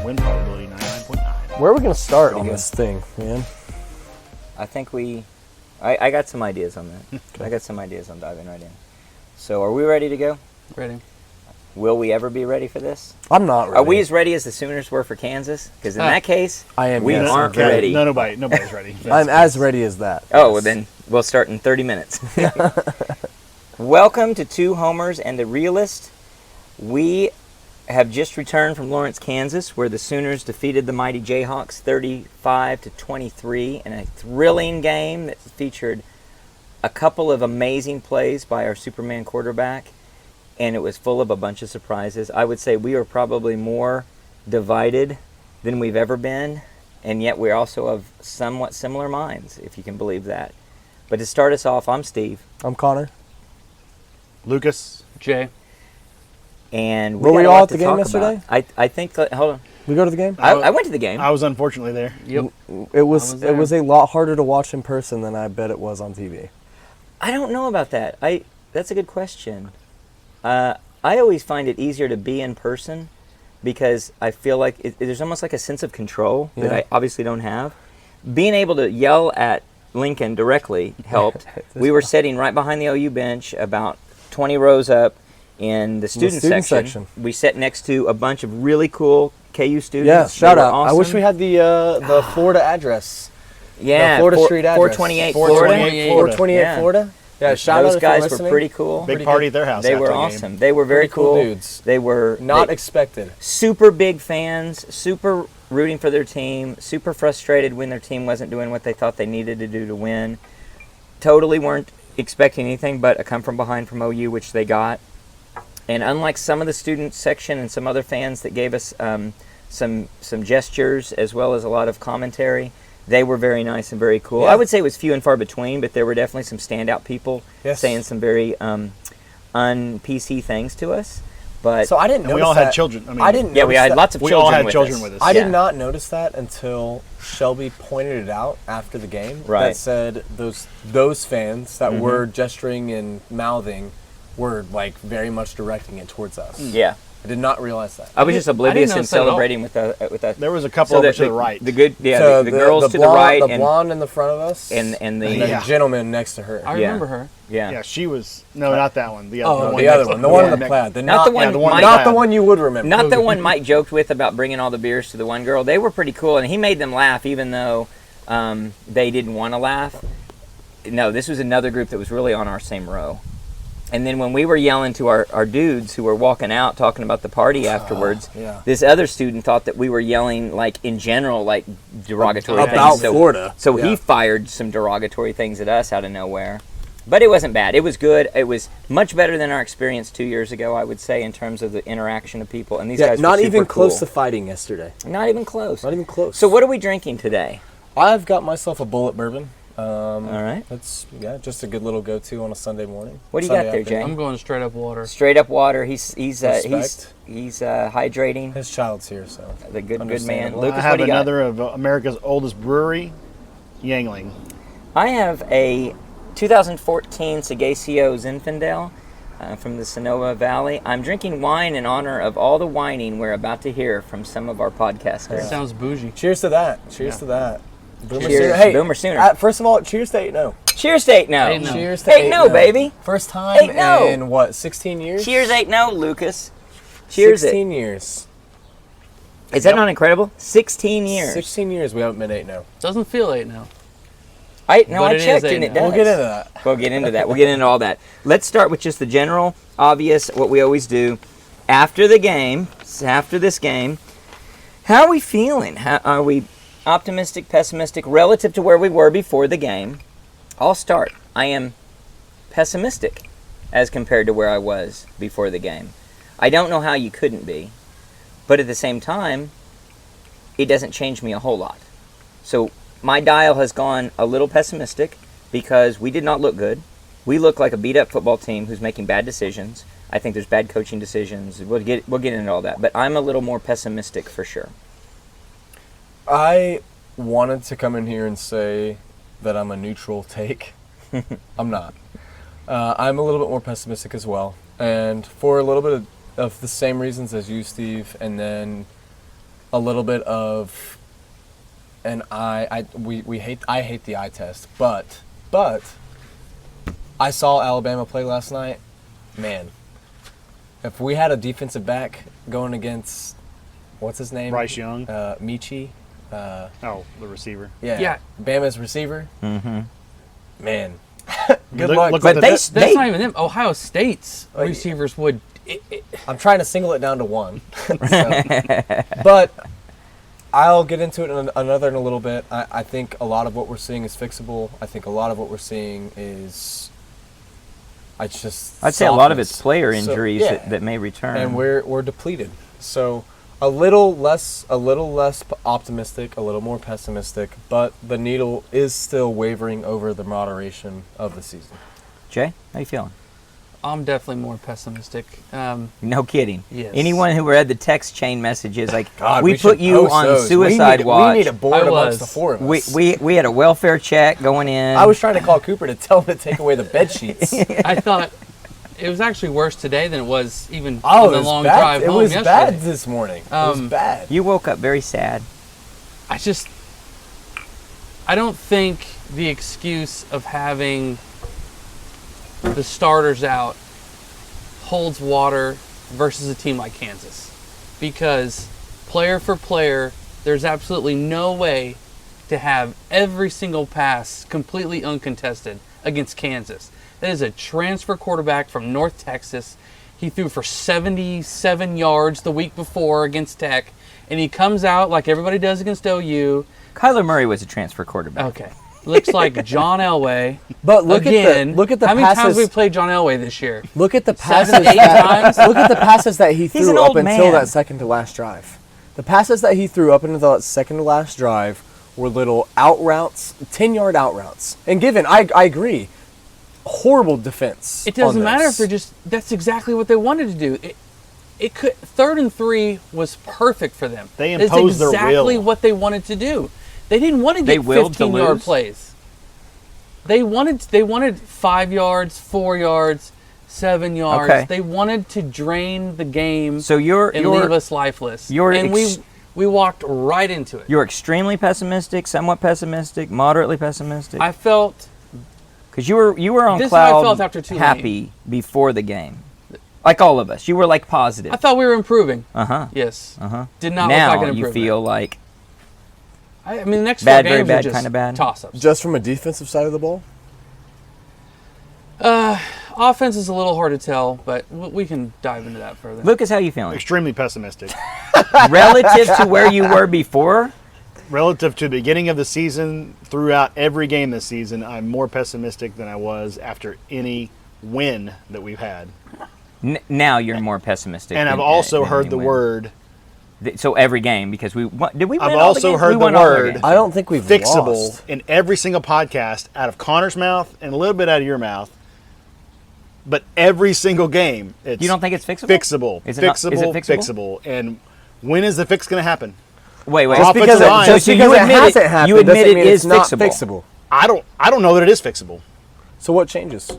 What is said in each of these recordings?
Win probability 99.9. Where are we going to start on this thing, man? I think I got some ideas on that. Okay. I got some ideas on diving right in. So are we ready to go? Ready. Will we ever be ready for this? I'm not ready. Are we as ready as the Sooners were for Kansas? Because in that case, we aren't ready. No, nobody's ready. I'm as ready as that. Oh, well then we'll start in 30 minutes. Welcome to Two Homers and the Realist. We have just returned from Lawrence, Kansas, where the Sooners defeated the mighty Jayhawks 35-23 in a thrilling game that featured a couple of amazing plays by our Superman quarterback, and it was full of a bunch of surprises. I would say we are probably more divided than we've ever been, and yet we're also of somewhat similar minds, if you can believe that. But to start us off, I'm Steve. I'm Connor. Lucas. Jay. And were we all at the game yesterday? I think, hold on. We go to the game? I went to the game. I was unfortunately there. Yep. It was a lot harder to watch in person than I bet it was on TV. I don't know about that. That's a good question. I always find it easier to be in person because I feel like there's almost like a sense of control that I obviously don't have. Being able to yell at Lincoln directly helped. We were sitting right behind the OU bench, about 20 rows up in the student section. We sat next to a bunch of really cool KU students. Yeah, shout out. Awesome. I wish we had the Florida address. Yeah, the Florida Street address. 428 Florida. 428 Florida. Yeah, shout out. Those guys were pretty cool. Big party at their house. They were awesome. They were very cool dudes. They were not expected. Super big fans, super rooting for their team, super frustrated when their team wasn't doing what they thought they needed to do to win. Totally weren't expecting anything but a come from behind from OU, which they got. And unlike some of the student section and some other fans that gave us some gestures as well as a lot of commentary, they were very nice and very cool. Yeah. I would say it was few and far between, but there were definitely some standout people saying some very un-PC things to us. But so I didn't notice we all had children. I mean, I didn't. Yeah, we had lots of children. We all had children with us. I did not notice that until Shelby pointed it out after the game. Right. That said those fans that were gesturing and mouthing were like very much directing it towards us. Yeah. I did not realize that. I was just oblivious and celebrating with that. There was a couple over to the right. The girls to the right, the blonde in the front of us, and the gentleman next to her. I remember her. Yeah, she was not that one. The other one. The other one, the one in the plaid. Not the one. Not the one you would remember. Not the one Mike joked with about bringing all the beers to the one girl. They were pretty cool, and he made them laugh, even though they didn't want to laugh. No, this was another group that was really on our same row. And then when we were yelling to our dudes who were walking out talking about the party afterwards, this other student thought that we were yelling, like, in general, like, derogatory things. About Florida. So he fired some derogatory things at us out of nowhere. But it wasn't bad. It was good. It was much better than our experience 2 years ago, I would say, in terms of the interaction of people. And these guys were not super even close cool. to fighting yesterday. Not even close. Not even close. So what are we drinking today? I've got myself a Bullet bourbon. All right. That's just a good little go-to on a Sunday morning. What do you got there, Jay? I'm going straight up water. Straight up water. He's hydrating. His child's here, so the good man. Well, Lucas, I have what do you another of America's oldest brewery, Yangling. I have a 2014 Sagacio Zinfandel from the Sonoma Valley. I'm drinking wine in honor of all the whining we're about to hear from some of our podcasters. That sounds bougie. Cheers to that. Cheers to that. Boomer Cheers. Hey, Boomer Sooner. First of all, cheers to 8-0. Cheers to 8-0. Cheers to 8-0, baby. First time in, 16 years? Cheers 8-0, Lucas. Cheers 16 years. Is that not incredible? 16 years. 16 years we haven't been 8-0. Doesn't feel 8-0. I checked and it does. We'll get into that. We'll get into that. We'll get into all that. Let's start with just the general, obvious, what we always do. After this game, how are we feeling? Are we optimistic, pessimistic, relative to where we were before the game? I'll start. I am pessimistic as compared to where I was before the game. I don't know how you couldn't be, but at the same time, it doesn't change me a whole lot. So my dial has gone a little pessimistic because we did not look good. We look like a beat-up football team who's making bad decisions. I think there's bad coaching decisions. We'll get into all that, but I'm a little more pessimistic for sure. I wanted to come in here and say that I'm a neutral take. I'm not. I'm a little bit more pessimistic as well. And for a little bit of the same reasons as you, Steve, and then a little bit of an I hate the eye test, but I saw Alabama play last night. Man, if we had a defensive back going against what's his name? Bryce Young. Michi. The receiver. Yeah. Bama's receiver. Mm-hmm. Man. Good Good luck. look But at they, the- That's not even them. Ohio State's Oh, yeah. receivers would. I'm trying to single it down to one. But I'll get into it in another in a little bit. I think a lot of what we're seeing is fixable. I think a lot of what we're seeing is I'd say a lot of it's softness. player So, injuries yeah. that may return. And we're depleted. So a little less optimistic, a little more pessimistic, but the needle is still wavering over the moderation of the season. Jay, how you feeling? I'm definitely more pessimistic. No kidding. Yes. Anyone who read the text chain messages, like, God, we put should you post on those. suicide watch. We need a board I amongst was. the four of us. We had a welfare check going in. I was trying to call Cooper to tell him to take away the bed sheets. I thought it was actually worse today than it was even Oh, on the long drive it home was yesterday. bad this morning. It was Um, bad. You woke up very sad. I don't think the excuse of having the starters out holds water versus a team like Kansas. Because player for player, there's absolutely no way to have every single pass completely uncontested against Kansas. That is a transfer quarterback from North Texas. He threw for 77 yards the week before against Tech, and he comes out like everybody does against OU. Kyler Murray was a transfer quarterback. Okay. Looks like John Elway. But look Again, at the how many times passes. have we played John Elway this year? Look at the passes. 7, 8 times? Look at the passes that he an threw up old until man. that second to last drive. The passes that he threw up until that second to last drive were little out routes, 10-yard out routes. And given, I agree, horrible defense. It doesn't on matter this. if they're just. That's exactly what they wanted to do. It could 3rd and 3 was perfect for them. They That's imposed their exactly will. what they wanted to do. They didn't want to They get willed to 15-yard lose? plays. They wanted 5 yards, 4 yards, 7 yards. Okay. They wanted to drain the game So you're and leave us lifeless. And we walked right into it. you're extremely pessimistic, somewhat pessimistic, moderately pessimistic. I felt Because you were on This is how I cloud felt after Tulane. happy before the game, like all of us. You were like positive. I thought we were improving. Uh Yes. huh. Did not Now look like an you improvement. feel like I mean, the next Bad, 4 very games bad, are just kinda bad? toss-ups. Just from a defensive side of the ball? Offense is a little hard to tell, but we can dive into that further. Lucas, how you feeling? Extremely pessimistic. Relative to where you were before. Relative to the beginning of the season, throughout every game this season, I'm more pessimistic than I was after any win that we've had. Now you're more pessimistic. And I've than- also than heard any the win. word So every game, because did we win I've all also the games? heard We the won all our word games. I don't think we've fixable lost. in every single podcast out of Connor's mouth and a little bit out of your mouth. But every single game, it's You don't think it's fixable? fixable. Is it not- fixable, is it fixable? And when is the fix going to happen? Wait. Just because it- Just so because you it admit hasn't happened you admit doesn't it mean is it's not fixable. fixable. I don't know that it is fixable. So what changes?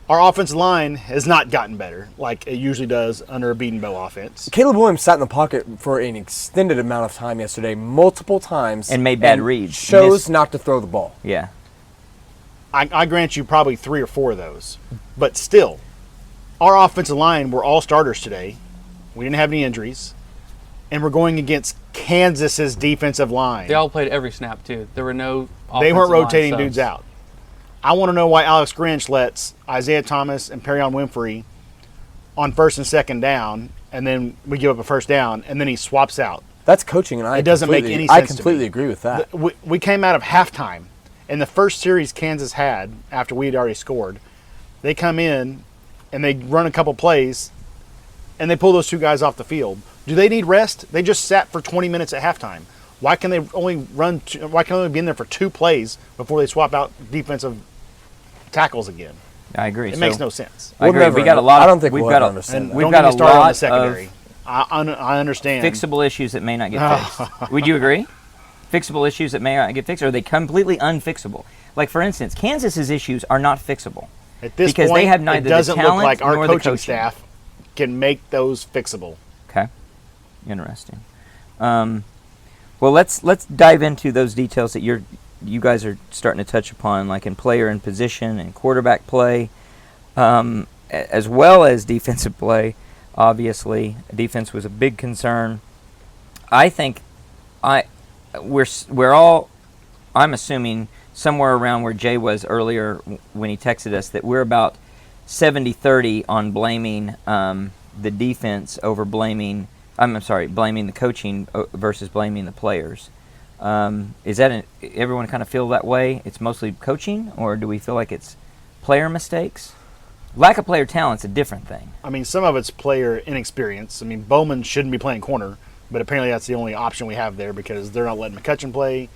Our offensive line has not gotten better like it usually does under a beaten bow offense. Caleb Williams sat in the pocket for an extended amount of time yesterday, multiple times. And made bad reads. Chose Missed- not to throw the ball. Yeah. I grant you probably 3 or 4 of those. But still, our offensive line were all starters today. We didn't have any injuries. And we're going against Kansas's defensive line. They all played every snap, too. There were no They weren't offensive line rotating subs. dudes out. I want to know why Alex Grinch lets Isaiah Thomas and Perrion Winfrey on 1st and 2nd down, and then we give up a 1st down, and then he swaps out. That's coaching, and It doesn't make any I sense to completely me. agree with that. We came out of halftime, and the first series Kansas had after we had already scored, they come in and they run a couple plays, and they pull those 2 guys off the field. Do they need rest? They just sat for 20 minutes at halftime. Why can they only why can they only be in there for 2 plays before they swap out defensive tackles again? I agree. It So, makes no sense. I agree. We'll We never got a lot. I don't think we've we'll got ever a, understand And that. We've don't got get me a started on lot the secondary. of I understand. fixable issues that may not get fixed. Would you agree? Fixable issues that may not get fixed, or are they completely unfixable? Like, for instance, Kansas's issues are not fixable. At this because point, they have neither it doesn't the look talent like our nor the coaching coaching. staff can make those fixable. Okay. Interesting. Well, let's dive into those details that you guys are starting to touch upon, like in player and position and quarterback play, as well as defensive play. Obviously, defense was a big concern. I think we're all, I'm assuming, somewhere around where Jay was earlier when he texted us, that we're about 70-30 on blaming the defense over blaming the coaching versus blaming the players. Is that everyone kind of feel that way? It's mostly coaching, or do we feel like it's player mistakes? Lack of player talent's a different thing. I mean, some of it's player inexperience. I mean, Bowman shouldn't be playing corner, but apparently that's the only option we have there because they're not letting McCutcheon play.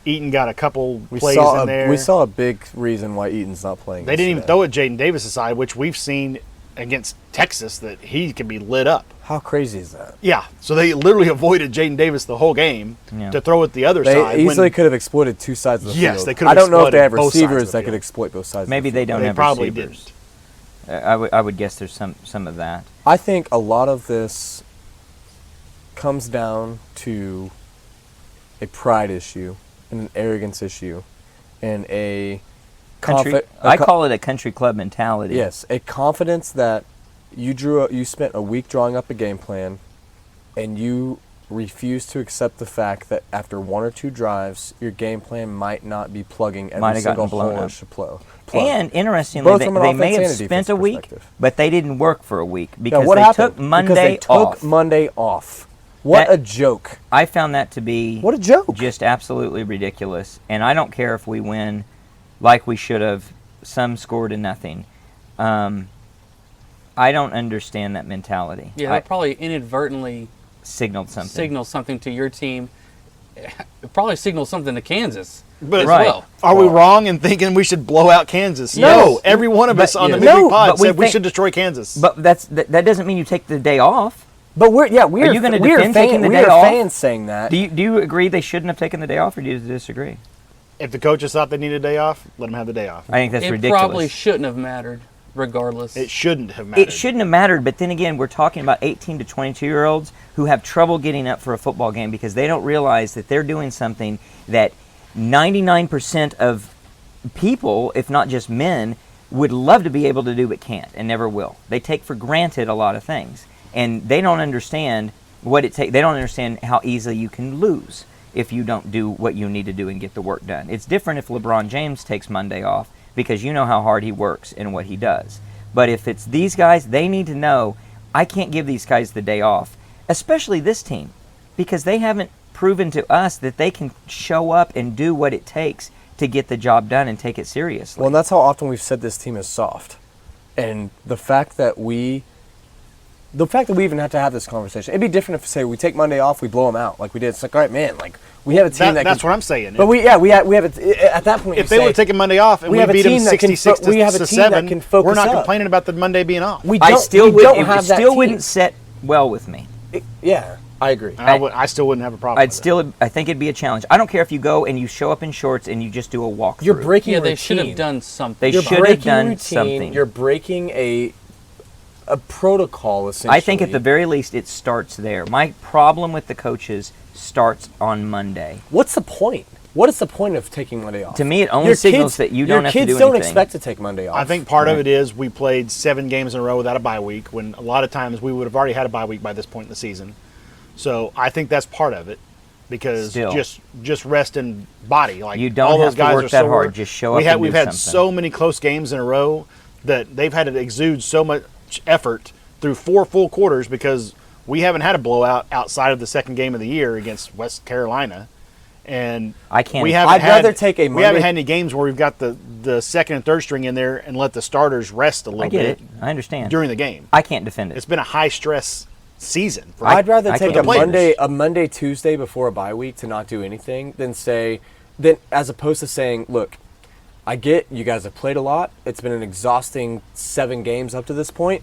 Eaton got a couple plays in there. We saw a big reason why Eaton's not playing. They didn't even throw at Jaden Davis' side, which we've seen against Texas that he can be lit up. How crazy is that? Yeah, so they literally avoided Jaden Davis the whole game to throw at the other side. They easily could have exploited two sides of the field. Yes, they could have. I don't know if they have both sides of the receivers that field. could exploit both sides. Maybe of the they field. don't have probably receivers. didn't. I would guess there's some of that. I think a lot of this comes down to a pride issue and an arrogance issue and a I call it a country club mentality. Yes, a confidence that you spent a week drawing up a game plan and you refuse to accept the fact that after one or two drives, your game plan might not be plugging every single hole it should plug. And interestingly, they may have spent a week, but they didn't work for a week because they took Monday off. Monday off. What a joke. I found that to be what a joke. Just absolutely ridiculous. And I don't care if we win like we should have, some score to nothing. I don't understand that mentality. Yeah, that probably inadvertently signaled something to your team. It probably signaled something to Kansas But as well. Are we wrong in thinking we should blow out Kansas? Yes. No, every one of us on the Midweek Pod said we should destroy Kansas. But that doesn't mean you take the day off. But are you going to defend taking the day off? Fans saying that. Do you agree they shouldn't have taken the day off, or do you disagree? If the coaches thought they needed a day off, let them have the day off. I think that's ridiculous. It probably shouldn't have mattered, regardless. It shouldn't have mattered. It shouldn't have mattered, but then again, we're talking about 18 to 22-year-olds who have trouble getting up for a football game because they don't realize that they're doing something that 99% of people, if not just men, would love to be able to do but can't and never will. They take for granted a lot of things, and they don't understand what it takes. They don't understand how easily you can lose if you don't do what you need to do and get the work done. It's different if LeBron James takes Monday off because you know how hard he works and what he does. But if it's these guys, they need to know, I can't give these guys the day off, especially this team, because they haven't proven to us that they can show up and do what it takes to get the job done and take it seriously. Well, and that's how often we've said this team is soft. And the fact that we even have to have this conversation, it'd be different if, say, we take Monday off, we blow them out like we did. It's like, all right, man, like we have a team that's what I'm saying. But we have at that point. If they would have taken Monday off and we beat them 66 to 7, we're not complaining about the Monday being off. It still wouldn't set well with me. Yeah, I agree. I still wouldn't have a problem. I think it'd be a challenge. I don't care if you go and you show up in shorts and you just do a walkthrough. You're breaking. Yeah, routine. they should have done something. They should have done something. You're breaking a protocol, essentially. I think at the very least it starts there. My problem with the coaches starts on Monday. What's the point? What is the point of taking Monday off? To me, it only signals that you don't have to do anything. Your kids don't expect to take Monday off. I think part of it is we played 7 games in a row without a bye week, when a lot of times we would have already had a bye week by this point in the season. So I think that's part of it, because just rest in body. Like, you don't all have those guys to work are that so hard. Just show up and do We've had something. so many close games in a row that they've had to exude so much effort through 4 full quarters, because we haven't had a blowout outside of the second game of the year against West Carolina. And I can't. We haven't we haven't had any games where we've got the second and third string in there and let the starters rest a little bit. I get it. I understand. During the game. I can't defend it. It's been a high stress season. I'd rather take a players. Monday, Tuesday before a bye week to not do anything than as opposed to saying, look, I get you guys have played a lot. It's been an exhausting 7 games up to this point.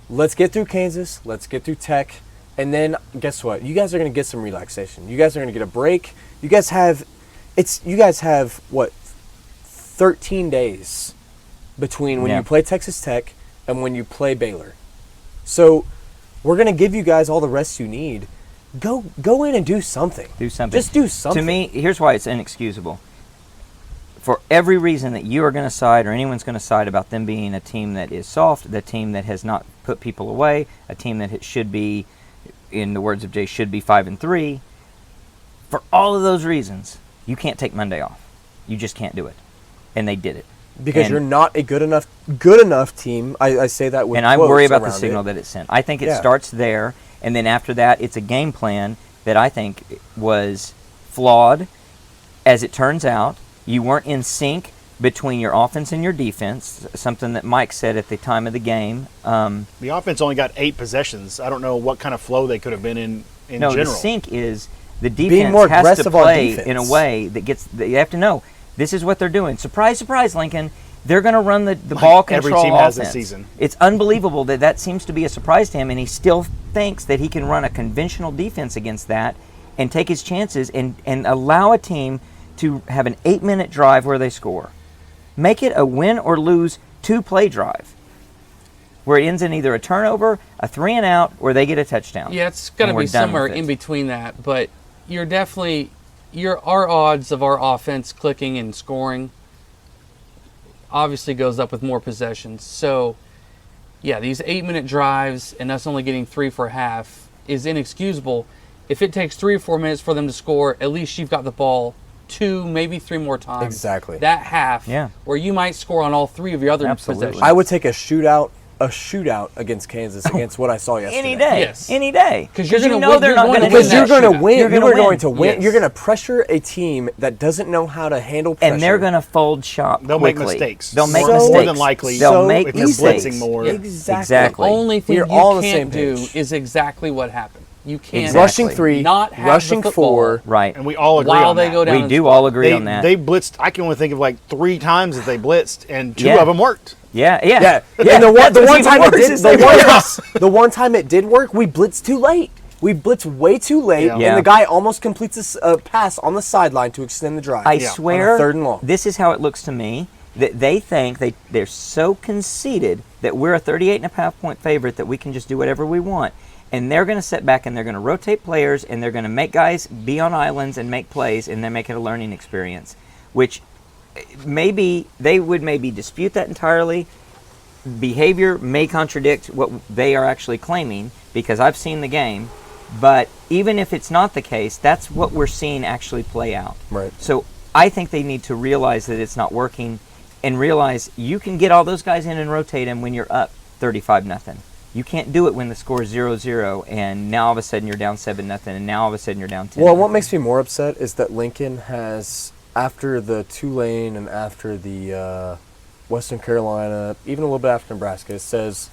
Let's get through Kansas. Let's get through Tech. And then guess what? You guys are going to get some relaxation. You guys are going to get a break. You guys have 13 days between when you play Texas Tech and when you play Baylor. So we're going to give you guys all the rest you need. go in and do something. Do something. Just do something. To me, here's why it's inexcusable. For every reason that you are going to side or anyone's going to side about them being a team that is soft, the team that has not put people away, a team that should be, in the words of Jay, should be 5-3. For all of those reasons, you can't take Monday off. You just can't do it. And they did it. Because And- you're not a good enough team. I say that with and I quotes worry about the around signal it. that it sent. I think it Yeah. starts there, and then after that, it's a game plan that I think was flawed. As it turns out, you weren't in sync between your offense and your defense, something that Mike said at the time of the game. The offense only got 8 possessions. I don't know what kind of flow they could have been in No, general. the sync is the Being defense more has to aggressive on play defense. in a way that gets. You have to know this is what they're doing. Surprise, surprise, Lincoln. They're going to run the ball every control team has offense. this season. It's unbelievable that seems to be a surprise to him, and he still thinks that he can run a conventional defense against that and take his chances and allow a team to have an 8-minute drive where they score. Make it a win or lose 2-play drive where it ends in either a turnover, a 3-and-out, or they get a touchdown. Yeah, it's going to And we're be done somewhere with it. in between that. But our odds of our offense clicking and scoring obviously goes up with more possessions. So, yeah, these 8-minute drives and us only getting 3 for half is inexcusable. If it takes 3 or 4 minutes for them to score, at least you've got the ball 2, maybe 3 more times. Exactly. That half, Yeah. where you might score on all 3 of your other Absolutely. possessions. I would take a shootout against Kansas against what I saw yesterday. Any day. Yes. Any day. 'Cause you're you gonna know win- they're you're not going going to to Because win you're that going to shootout. win. You're You gonna are going win. to win. Yes. You're going to pressure a team that doesn't know how to handle pressure. And they're going to fold shop They'll quickly. make mistakes. They'll make So- mistakes. More than likely. They'll So make if they're mistakes. blitzing more. Yeah. Exactly. The only thing We're you all on the can't same do page. is exactly what happened. You can't Exactly. rushing 3, not have rushing the football 4. Right. And we all agree while on they that. go down. We and do score. all agree on that. They blitzed. I can only think of like 3 times that they blitzed, and 2 Yeah. of them worked. Yeah. Yeah. And the one That's what's time even it worse did, is they the one time it did work, we blitzed too late. We blitzed way too late, Yeah. Yeah. and the guy almost completes a pass on the sideline to extend the drive. I Yeah. swear, On a 3rd and long. this is how it looks to me. That they think they're so conceited that we're a 38.5-point favorite that we can just do whatever we want. And they're going to sit back and they're going to rotate players and they're going to make guys be on islands and make plays and then make it a learning experience, which maybe they would maybe dispute that entirely. Behavior may contradict what they are actually claiming because I've seen the game. But even if it's not the case, that's what we're seeing actually play out. Right. So I think they need to realize that it's not working and realize you can get all those guys in and rotate them when you're up 35-0. You can't do it when the score is 0-0 and now all of a sudden you're down 7-0 and now all of a sudden you're down 10. Well, what makes me more upset is that Lincoln has, after the Tulane and after the Western Carolina, even a little bit after Nebraska, says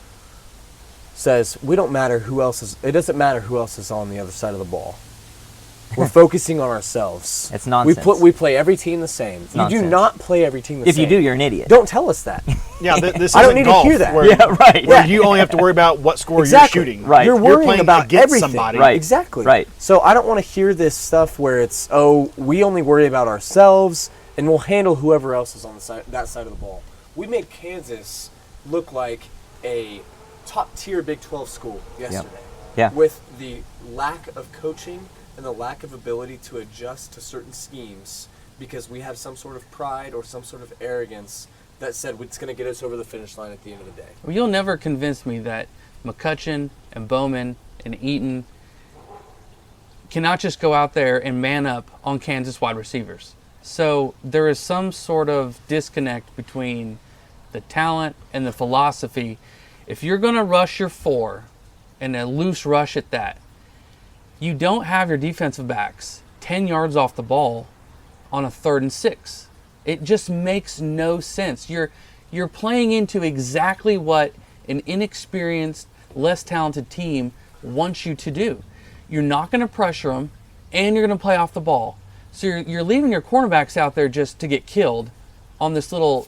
we don't matter who else is. It doesn't matter who else is on the other side of the ball. We're focusing on ourselves. It's nonsense. We play every team the same. You do nonsense. not play every team the If same. you do, you're an idiot. Don't tell us that. Yeah, this I don't isn't need to golf hear that. Where, Yeah, right. where you only have to worry about what score Exactly. you're shooting. Right. You're worrying playing about against everything. somebody. Right. Exactly. Right. So I don't want to hear this stuff where it's, we only worry about ourselves and we'll handle whoever else is on that side of the ball. We made Kansas look like a top-tier Big 12 school yesterday. Yeah. With the lack of coaching and the lack of ability to adjust to certain schemes because we have some sort of pride or some sort of arrogance that said it's going to get us over the finish line at the end of the day. Well, you'll never convince me that McCutcheon and Bowman and Eaton cannot just go out there and man up on Kansas wide receivers. So there is some sort of disconnect between the talent and the philosophy. If you're going to rush your 4, and a loose rush at that, you don't have your defensive backs 10 yards off the ball on a 3rd and 6. It just makes no sense. You're playing into exactly what an inexperienced, less talented team wants you to do. You're not going to pressure them, and you're going to play off the ball. So you're leaving your cornerbacks out there just to get killed on this little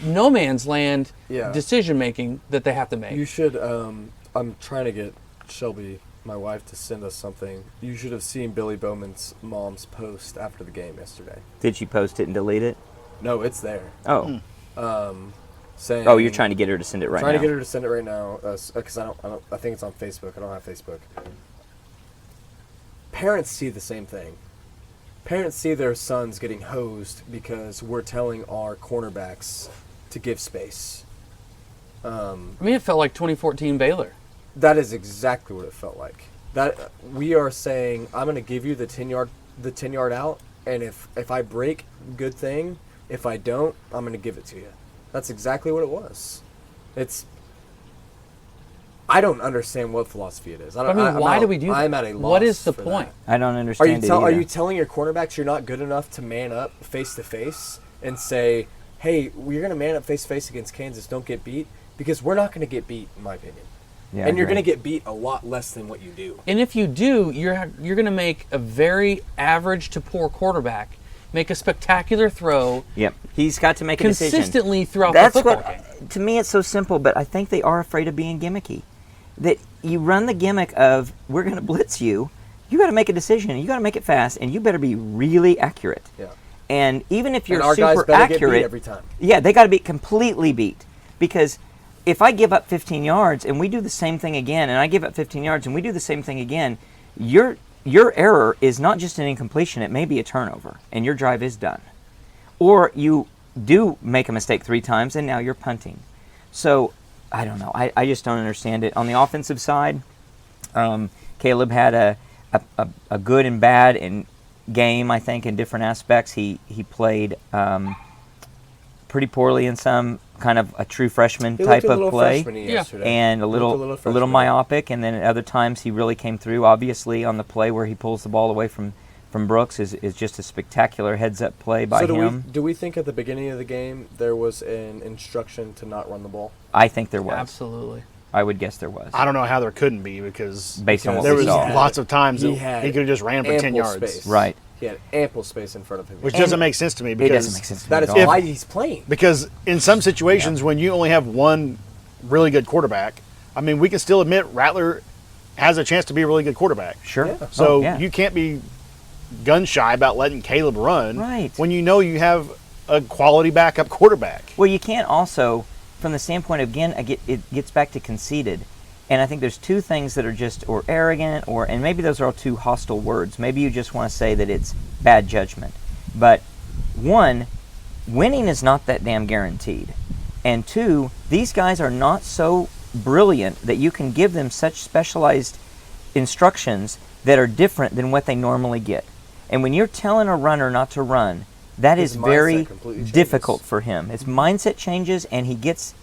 no man's land decision making that they have to make. You should. I'm trying to get Shelby, my wife, to send us something. You should have seen Billy Bowman's mom's post after the game yesterday. Did she post it and delete it? No, it's there. Oh. Saying. Oh, you're trying to get her to send it right now. Trying to get her to send it right now because I think it's on Facebook. I don't have Facebook. parents see the same thing. Parents see their sons getting hosed because we're telling our cornerbacks to give space. I mean, it felt like 2014 Baylor. That is exactly what it felt like. That we are saying, I'm going to give you the 10-yard out, and if I break, good thing. If I don't, I'm going to give it to you. That's exactly what it was. I don't understand what philosophy it is. Why do we do that? I'm at a loss. What is the for point? that. I don't understand it Are either. you telling your cornerbacks you're not good enough to man up face to face and say, hey, we're going to man up face to face against Kansas, don't get beat? Because we're not going to get beat, in my opinion. Yeah, And you're I agree. going to get beat a lot less than what you do. And if you do, you're going to make a very average to poor quarterback make a spectacular throw Yep. He's got to make a decision. consistently throughout That's the football what, game. to me, it's so simple, but I think they are afraid of being gimmicky. That you run the gimmick of, we're going to blitz you, you got to make a decision, and you got to make it fast, and you better be really accurate. Yeah. And even if you're And our super guys better accurate, get beat every time. Yeah, they got to be completely beat. Because if I give up 15 yards and we do the same thing again, and I give up 15 yards and we do the same thing again, your error is not just an incompletion, it may be a turnover, and your drive is done. Or you do make a mistake 3 times, and now you're punting. So, I don't know. I just don't understand it. On the offensive side, Caleb had a good and bad game, I think, in different aspects. He played pretty poorly in some, kind of a true freshman He type looked a of little play. freshman-y Yeah. yesterday. And a little freshman-y. myopic, and then at other times he really came through. Obviously, on the play where he pulls the ball away from Brooks is just a spectacular heads-up play by So him. do we think at the beginning of the game there was an instruction to not run the ball? I think there was. Absolutely. I would guess there was. I don't know how there couldn't be because Based on what there we was saw. lots of times He that had he could have just ran for 10 ample yards, space. Right. He had ample space in front of him. which And doesn't make sense to me It because doesn't make sense to me That at is all. why he's playing. because in some situations when you only have one really good quarterback, I mean, we can still admit Rattler has a chance to be a really good quarterback. Sure. Yeah. So Oh, yeah. you can't be gun shy about letting Caleb run Right. when you know you have a quality backup quarterback. Well, you can't also, from the standpoint of, again, it gets back to conceited. And I think there's 2 things that are just, or arrogant, and maybe those are all 2 hostile words. Maybe you just want to say that it's bad judgment. But 1, winning is not that damn guaranteed. And 2, these guys are not so brilliant that you can give them such specialized instructions that are different than what they normally get. And when you're telling a runner not to run, that His is mindset very completely changes. difficult for him. His mindset changes, and he gets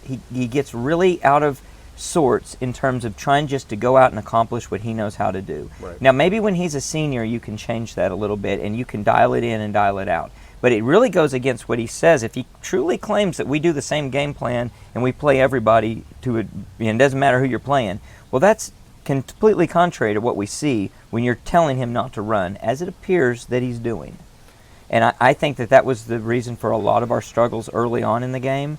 really out of sorts in terms of trying just to go out and accomplish what he knows how to do. Right. Now, maybe when he's a senior, you can change that a little bit, and you can dial it in and dial it out. But it really goes against what he says. If he truly claims that we do the same game plan and we play everybody to it, and it doesn't matter who you're playing, well, that's completely contrary to what we see when you're telling him not to run, as it appears that he's doing. And I think that was the reason for a lot of our struggles early on in the game,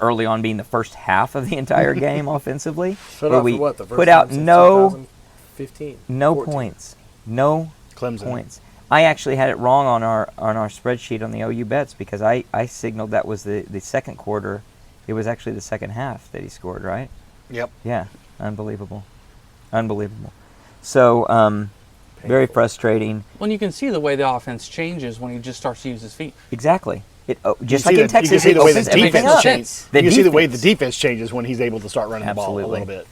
early on being the first half of the entire game offensively, Shut where up we for what, the first put out time since no 2015, no 14. points. No Clemson. points. I actually had it wrong on our spreadsheet on the OU bets because I signaled that was the second quarter. It was actually the second half that he scored, right? Yep. Yeah. Unbelievable. So, very frustrating. Well, you can see the way the offense changes when he just starts to use his feet. Exactly. Just You like see in the- Texas, you can see it the way the opens everything defense up. changes. The You can see the way the defense. defense changes when he's able to start running the ball a Absolutely. little bit.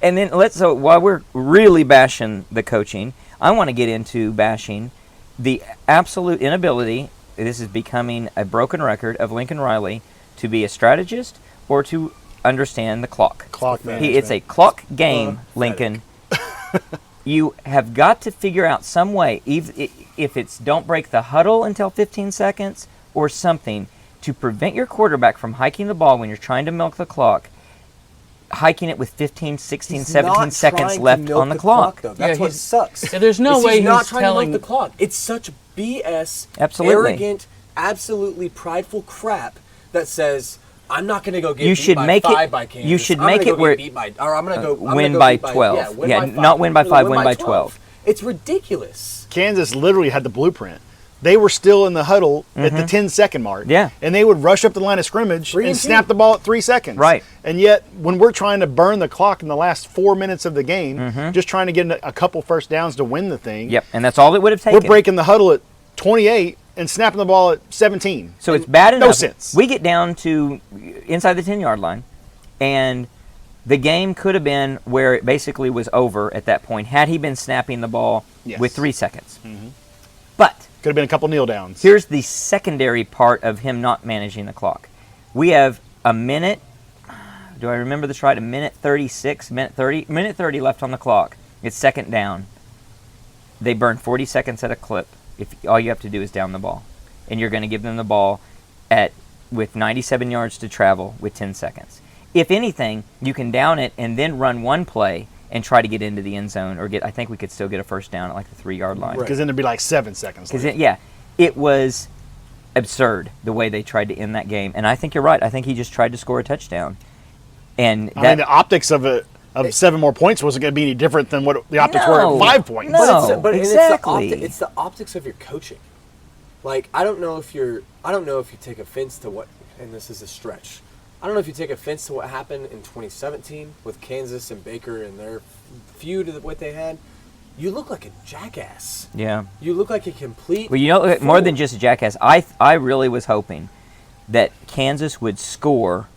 And then so while we're really bashing the coaching, I want to get into bashing the absolute inability, this is becoming a broken record, of Lincoln Riley to be a strategist or to understand the clock. Clock management. It's a clock game, Lincoln. You have got to figure out some way, if it's don't break the huddle until 15 seconds or something, to prevent your quarterback from hiking the ball when you're trying to milk the clock, hiking it with 15, 16, He's 17 not seconds trying to left milk on the clock. though. That's Yeah, what he's- sucks. Yeah, there's no Is way he's not he's trying telling- to milk the clock. It's such BS, Absolutely. arrogant, absolutely prideful crap that says, I'm not going to go get You beat should by make it- 5 by Kansas. you should I'm make gonna it go where- get beat by, or I'm going to go I'm win gonna go by beat 12. Yeah, win Yeah, by 5. not win by 5, win by 12. It's ridiculous. Kansas literally had the blueprint. they were still in the huddle at the 10-second mark. Yeah. And they would rush up the line of scrimmage 3 and and 2. snap the ball at 3 seconds. Right. And yet, when we're trying to burn the clock in the last 4 minutes of the game, just trying to get a couple first downs to win the thing, Yep, and that's all it would have taken. we're breaking the huddle at 28 and snapping the ball at 17. So it's bad enough. No sense. We get down to inside the 10-yard line, and the game could have been where it basically was over at that point had he been snapping the ball Yes. with 3 seconds. But Could have been a couple kneel downs. here's the secondary part of him not managing the clock. We have a minute, do I remember this right? A minute 36, minute 30 left on the clock. It's second down. They burn 40 seconds at a clip if all you have to do is down the ball. And you're going to give them the ball with 97 yards to travel with 10 seconds. If anything, you can down it and then run one play and try to get into the end zone I think we could still get a first down at like the 3-yard line. Because then there'd be like 7 seconds left. It was absurd the way they tried to end that game. And I think you're right. I think he just tried to score a touchdown. And I mean, the optics of 7 more points wasn't going to be any different than what the optics were No. at 5 points. No. But exactly. it's the optics of your coaching. Like, I don't know if you take offense to what, and this is a stretch. I don't know if you take offense to what happened in 2017 with Kansas and Baker and their feud of what they had. You look like a jackass. Yeah. You look like a complete. Well, you know, more fool. than just a jackass, I really was hoping that Kansas would score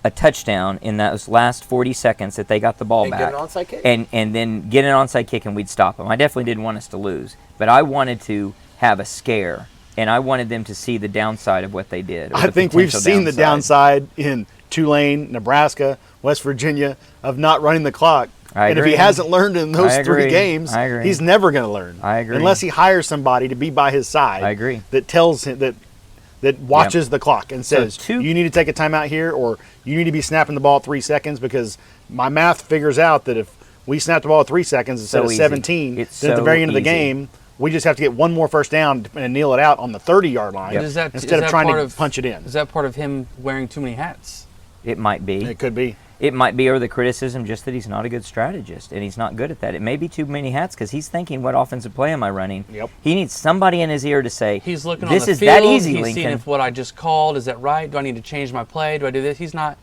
a touchdown in those last 40 seconds that they got the ball And back. get an onside kick. And then get an onside kick and we'd stop them. I definitely didn't want us to lose, but I wanted to have a scare, and I wanted them to see the downside of what they did. I think we've seen the downside in Tulane, Nebraska, West Virginia of not running the clock. I And if he agree. hasn't learned in those I 3 agree. games, I agree. he's never going to learn. I agree. Unless he hires somebody to be by his side. I agree. That tells him that watches the clock and So says, you need to take a timeout here, or you need to be snapping the ball at 3 seconds, because my math figures out that if we snap the ball at 3 seconds instead So of easy. 17, It's then at the so very end of the easy. game, we just have to get one more first down and kneel it out on the 30-yard line But is that- instead is of that trying part to of- punch it in. Is that part of him wearing too many hats? It might be. It could be. It might be, or the criticism just that he's not a good strategist, and he's not good at that. It may be too many hats because he's thinking, what offensive play am I running? Yep. He needs somebody in his ear to say, He's looking this on the is field. that easy, He's Lincoln. seeing if what I just called, is that right? Do I need to change my play? Do I do this? He's not.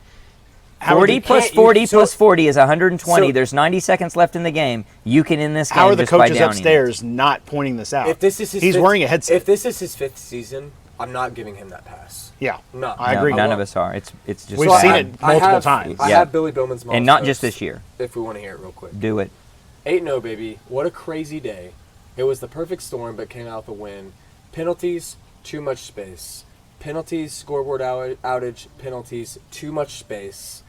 40 plus can't- 40 so- plus 40 is 120. so- There's 90 seconds left in the game. You can end this game How are the just by coaches downing it. upstairs not pointing this out? If this is his He's fifth- wearing a headset. If this is his 5th season, I'm not giving him that pass. Yeah, No. I No, agree. None of us are. It's just We've sad. seen it multiple times. I Yeah. have Billy Bowman's mom's And not post, just this year. If we want to hear it real quick. Do it. 8-0, baby. What a crazy day. It was the perfect storm, but came out the win. Penalties, too much space. Penalties, scoreboard outage, penalties, too much space.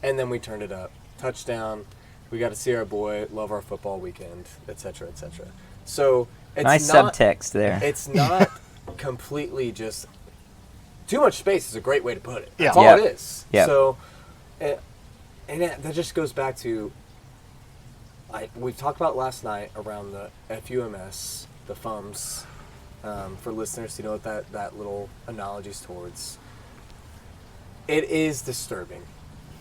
And then we turned it up. Touchdown. We got to see our boy, love our football weekend, etc., etc. So it's Nice not, subtext there. It's not completely just too much space is a great way to put it. That's Yeah. all Yeah. it is. Yeah. So, and that just goes back to we talked about last night around the FUMS, the FUMS, for listeners to know what that little analogy's towards. It is disturbing.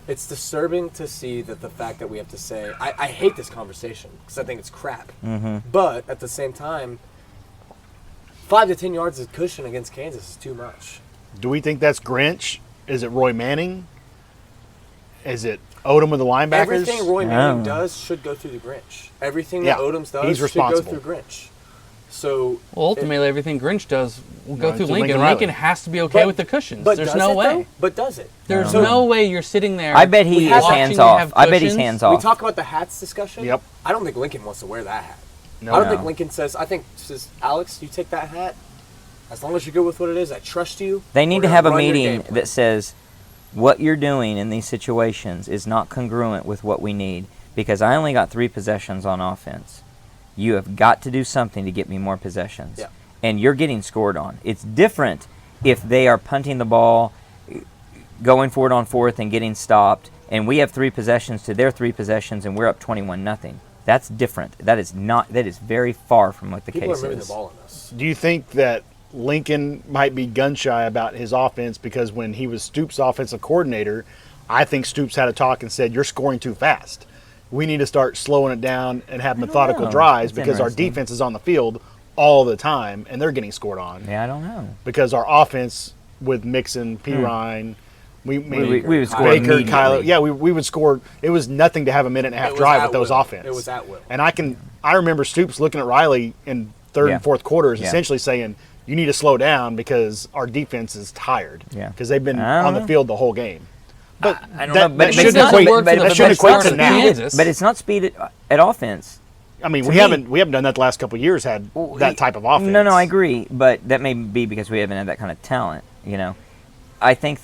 It's disturbing to see that the fact that we have to say, I hate this conversation because I think it's crap. Mm-hmm. But at the same time, 5 to 10 yards of cushion against Kansas is too much. Do we think that's Grinch? Is it Roy Manning? Is it Odom with the linebackers? Everything Roy Manning No. does should go through the Grinch. Everything Yeah, that Odoms does he's should responsible. go through Grinch. So Well, ultimately, everything Grinch does will go No, through it's Lincoln. Lincoln Lincoln Riley. has to be okay with the cushions. There's does no it, way. though? But does it? There's No. no way you're sitting there. I bet he is watching hands you off. have I bet he's cushions. hands We off. talk about the hats discussion. Yep. I don't think Lincoln wants to wear that hat. No. I don't No. think Lincoln says, Alex, you take that hat. As long as you go with what it is, I trust you. They need We're to gonna have a run your game meeting plan." that says what you're doing in these situations is not congruent with what we need, because I only got 3 possessions on offense. You have got to do something to get me more possessions. Yeah. And you're getting scored on. It's different if they are punting the ball, going for it on 4th and getting stopped, and we have 3 possessions to their 3 possessions and we're up 21-0. That's different. That is very far from what the People are case moving the is. ball on us. Do you think that Lincoln might be gun shy about his offense because when he was Stoops' offensive coordinator, I think Stoops had a talk and said, "You're scoring too fast. We need to start slowing it down and have methodical know. drives That's because our interesting. defense is on the field all the time, and they're getting scored on. Yeah, I don't know. Because our offense with Mixon, P. Ryan, we would score Baker, immediately. Kyler. Yeah, we would score. It was nothing to have a minute and a half drive with those offense. It was at will. And I remember Stoops looking at Riley in third and fourth quarters, essentially saying, "You need to slow down because our defense is tired." Yeah. Because they've been on the field the whole game. But I don't know, but that shouldn't equate to now. But it's not speed at offense. I mean, we haven't done that the last couple of years. Had that type of offense. No, I agree, but that may be because we haven't had that kind of talent. I think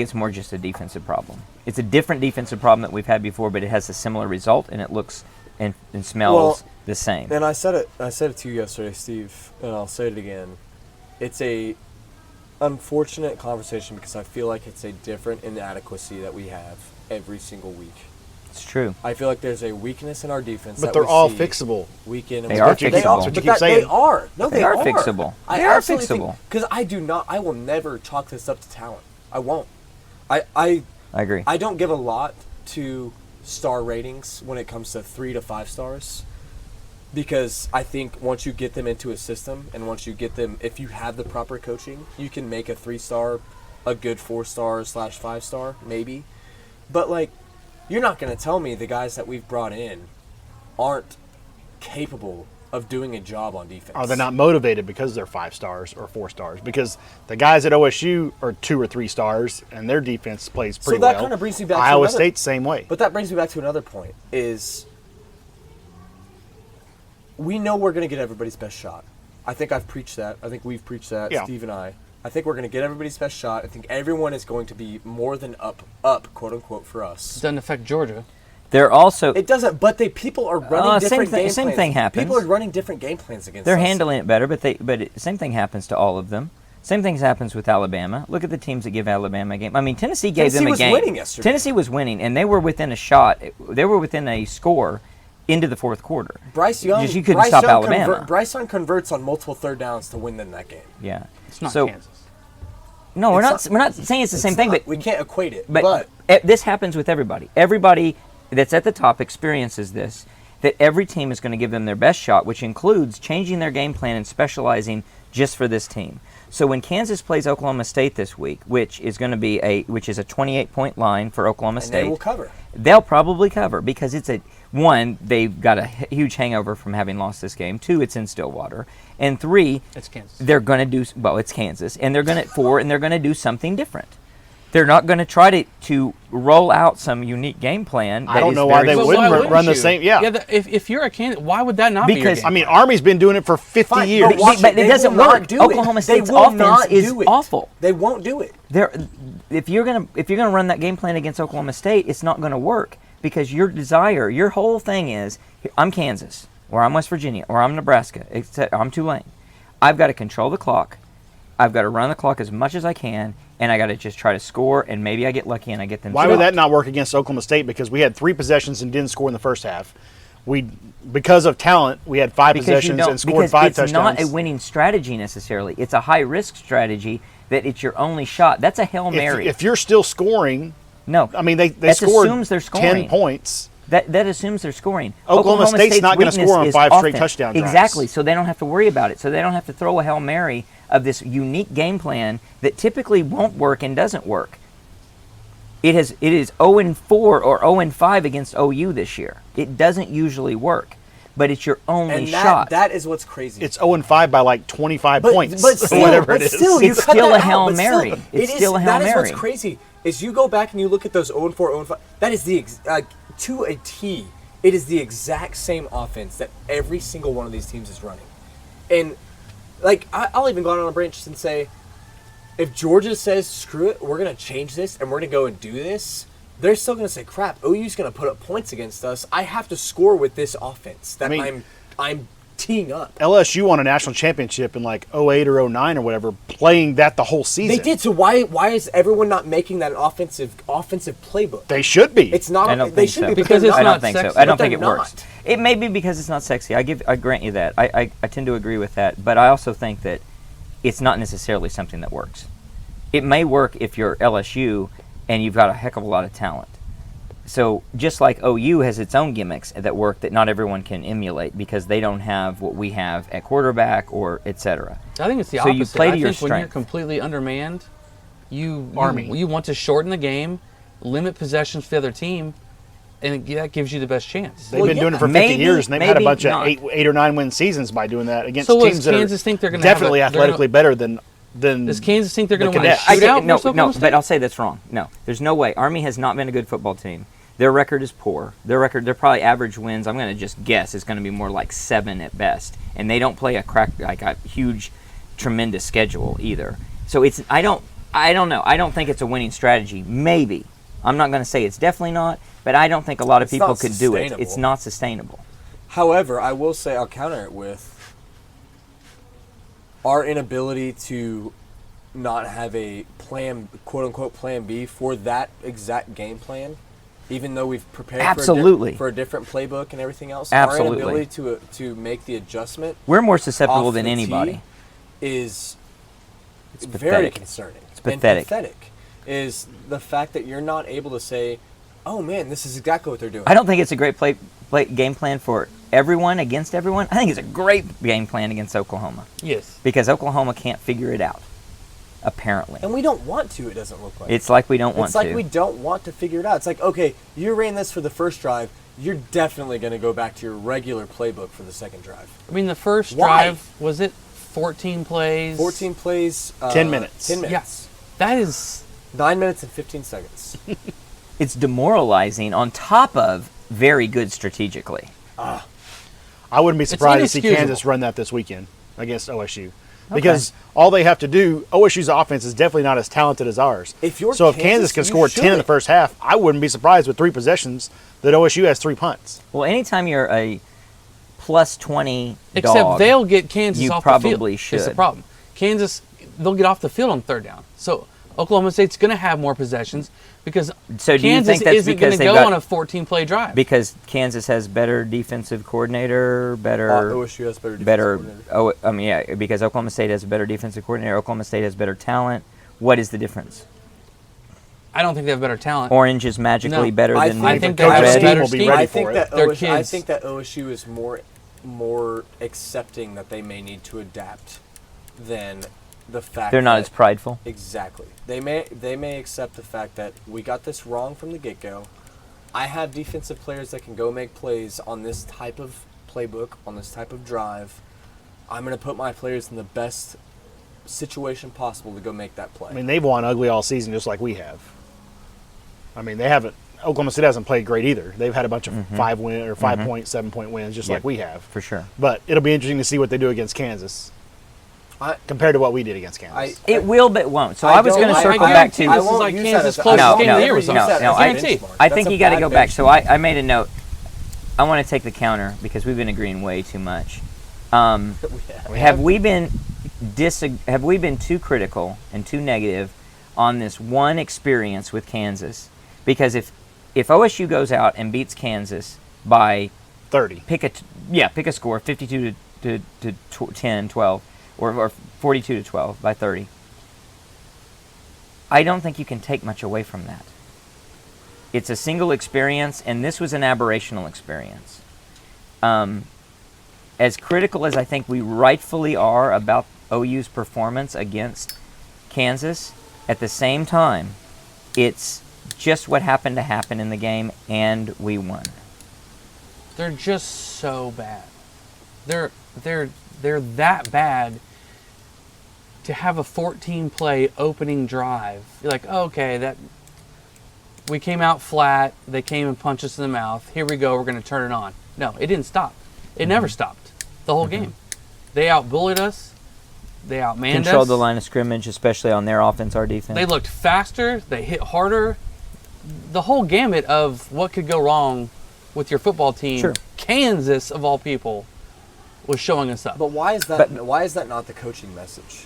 it's more just a defensive problem. It's a different defensive problem that we've had before, but it has a similar result, and it looks and smells the same. And I said it to you yesterday, Steve, and I'll say it again. It's a unfortunate conversation because I feel like it's a different inadequacy that we have every single week. It's true. I feel like there's a weakness in our defense. But they're all fixable. Week in and They are week out. fixable. That's what you keep saying. They are. No, They are fixable. They are fixable. Because I will never chalk this up to talent. I won't. I agree. I don't give a lot to star ratings when it comes to 3 to 5 stars. Because I think once you get them into a system and once you get them, if you have the proper coaching, you can make a 3-star, a good 4-star / 5-star, maybe. But, you're not going to tell me the guys that we've brought in aren't capable of doing a job on defense. Are they not motivated because they're 5 stars or 4 stars? Because the guys at OSU are 2 or 3 stars, and their defense plays pretty well. So that kind of brings me back to Iowa State's same way. But that brings me back to another point, is we know we're going to get everybody's best shot. I think I've preached that. I think we've preached that, Steve and I. I think we're going to get everybody's best shot. I think everyone is going to be more than up, quote unquote, for us. It doesn't affect Georgia. They're also. It doesn't, but people are running different game plans. Same thing happens. People are running different game plans against us. They're handling it better, same thing happens to all of them. Same thing happens with Alabama. Look at the teams that give Alabama a game. I mean, Tennessee gave them a game. Tennessee was winning yesterday. Tennessee was winning, and they were within a shot. They were within a score into the fourth quarter. Bryce Young, you couldn't stop Alabama. Bryce Young converts on multiple third downs to win them that game. Yeah, it's not Kansas. No, we're not saying it's the same thing, but we can't equate it. But this happens with everybody. Everybody that's at the top experiences this. That every team is going to give them their best shot, which includes changing their game plan and specializing just for this team. So when Kansas plays Oklahoma State this week, which is a 28-point line for Oklahoma State, they will cover. They'll probably cover because one, they've got a huge hangover from having lost this game. 2, it's in Stillwater, and 3, it's Kansas. They're going to do it's Kansas, and they're going to do something different. They're not going to try to roll out some unique game plan. I don't know why they wouldn't run the same. Yeah. If you're a Kansas, why would that not be your game? I mean, Army's been doing it for 50 years. But it doesn't work. Oklahoma State's offense is awful. They won't do it. If you're gonna run that game plan against Oklahoma State, it's not going to work because your whole thing is, I'm Kansas, or I'm West Virginia, or I'm Nebraska, I'm Tulane. I've got to control the clock. I've got to run the clock as much as I can, and I got to just try to score, and maybe I get lucky and I get them. Why would that not work against Oklahoma State? Because we had 3 possessions and didn't score in the first half. Because of talent, we had 5 possessions and scored 5 touchdowns. It's not a winning strategy necessarily. It's a high-risk strategy that it's your only shot. That's a Hail Mary. If you're still scoring, no. I mean, they scored assumes they're scoring. 10 points. That assumes they're scoring. Oklahoma State's not going to score on 5 straight touchdown drives. Exactly, so they don't have to worry about it. So they don't have to throw a Hail Mary of this unique game plan that typically won't work and doesn't work. It is 0-4 or 0-5 against OU this year. It doesn't usually work, but it's your only shot. That is what's crazy. It's 0-5 by like 25 points. But still, whatever it is. It's still a Hail Mary. It's still a Hail Mary. That is what's crazy. Is you go back and you look at those 0-4, 0-5. That is to a T. It is the exact same offense that every single one of these teams is running. And I'll even go out on a branch and say, if Georgia says, screw it, we're going to change this and we're going to go and do this, they're still going to say, crap, OU's going to put up points against us. I have to score with this offense that I'm teeing up. LSU won a national championship in like 08 or 09 or whatever, playing that the whole season. They did. So why is everyone not making that an offensive playbook? They should be. It's not. I don't they think should so. be because it's I not don't think sexy. so. I don't think But it they're works. not. It may be because it's not sexy. I grant you that. I tend to agree with that, but I also think that it's not necessarily something that works. It may work if you're LSU and you've got a heck of a lot of talent. So just like OU has its own gimmicks that work that not everyone can emulate because they don't have what we have at quarterback or et cetera. I think it's the So opposite. you play to I your think when you're strength. completely undermanned, you Army. you want to shorten the game, limit possessions for the other team, and that gives you the best chance. They've been doing it for 50 maybe- years, and they've had a maybe bunch not. of 8 or 9 win seasons by doing that against So teams does that Kansas are think they're gonna have definitely they're athletically gonna- better than Does Kansas think they're going the to win a Cadets. I shootout? think, no, versus Oklahoma State? but I'll say that's wrong. No, there's no way. Army has not been a good football team. Their record is poor. Their probably average wins. I'm going to just guess it's going to be more like 7 at best. And they don't play a huge, tremendous schedule either. So I don't know. I don't think it's a winning strategy. Maybe. I'm not going to say it's definitely not, but I don't think a lot of It's people not could do it. sustainable. It's not sustainable. However, I will say I'll counter it with our inability to not have a plan, quote unquote, plan B for that exact game plan, even though we've prepared Absolutely. for a different playbook and everything else. Absolutely. Our inability to make the adjustment We're more susceptible off than the anybody. tee is It's very pathetic. concerning. It's pathetic. And pathetic is the fact that you're not able to say, "Oh man, this is exactly what they're doing." I don't think it's a great game plan for everyone against everyone. I think it's a great game plan against Oklahoma Yes. because Oklahoma can't figure it out, apparently. And we don't want to. It doesn't look like. It's like we don't want It's like to. we don't want to figure it out. It's like, okay, you ran this for the first drive. You're definitely going to go back to your regular playbook for the second drive. I mean, the first Why? drive, was it 14 plays? 14 plays. 10 minutes. 10 minutes. Yes. That is 9 minutes and 15 seconds. It's demoralizing on top of very good strategically. I wouldn't be surprised to see inexcusable. Kansas run that this weekend against OSU. Because all they have to do, OSU's offense is definitely not as talented as ours. If you're so if Kansas, Kansas can you score 10 in the should. first half, I wouldn't be surprised with 3 possessions that OSU has 3 punts. Well, anytime you're a plus 20 except dog, they'll get Kansas you off the field. probably Is the should. problem. Kansas, they'll get off the field on third down. So Oklahoma State's going to have more possessions because So do you Kansas think that's isn't going because to they've go got- on a 14-play drive. because Kansas has better defensive coordinator, better OSU has better defensive better. coordinator. Because Oklahoma State has a better defensive coordinator. Oklahoma State has better talent. What is the difference? I don't think they have better talent. Orange is magically No, better I than think the they have coach's a team better will be scheme. ready I think for that it. They're OSU, I kids. think that OSU is more accepting that they may need to adapt than the fact they're not that as prideful. Exactly. They may accept the fact that we got this wrong from the get-go. I have defensive players that can go make plays on this type of playbook, on this type of drive. I'm going to put my players in the best situation possible to go make that play. I mean, they've won ugly all season just like we have. I mean, they haven't. Oklahoma State hasn't played great either. They've had a bunch of 5-win or 5-point, 7-point wins just Yeah. like we have. For sure. But it'll be interesting to see what they do against Kansas compared to what we did against Kansas. It will, but it won't. So I was going to circle I back guarantee to. this is like Kansas' closest game of the year or something. No, I guarantee. I think you got to go back. So I made a note. I want to take the counter because we've been agreeing way too much. Have we been too critical and too negative on this one experience with Kansas? Because if OSU goes out and beats Kansas by 30. pick a score 52 to 10, 12 or 42 to 12 by 30. I don't think you can take much away from that. It's a single experience, and this was an aberrational experience. As critical as I think we rightfully are about OU's performance against Kansas, at the same time, it's just what happened to happen in the game, and we won. They're just so bad. They're that bad to have a 14-play opening drive. You're like, oh, okay, that we came out flat. They came and punched us in the mouth. Here we go. We're going to turn it on. No, it didn't stop. It never stopped the whole game. They outbullied us. They outmanned us. Controlled the line of scrimmage, especially on their offense, our defense. They looked faster. They hit harder. The whole gamut of what could go wrong with your football team. Sure. Kansas, of all people, was showing us up. But why is that not the coaching message?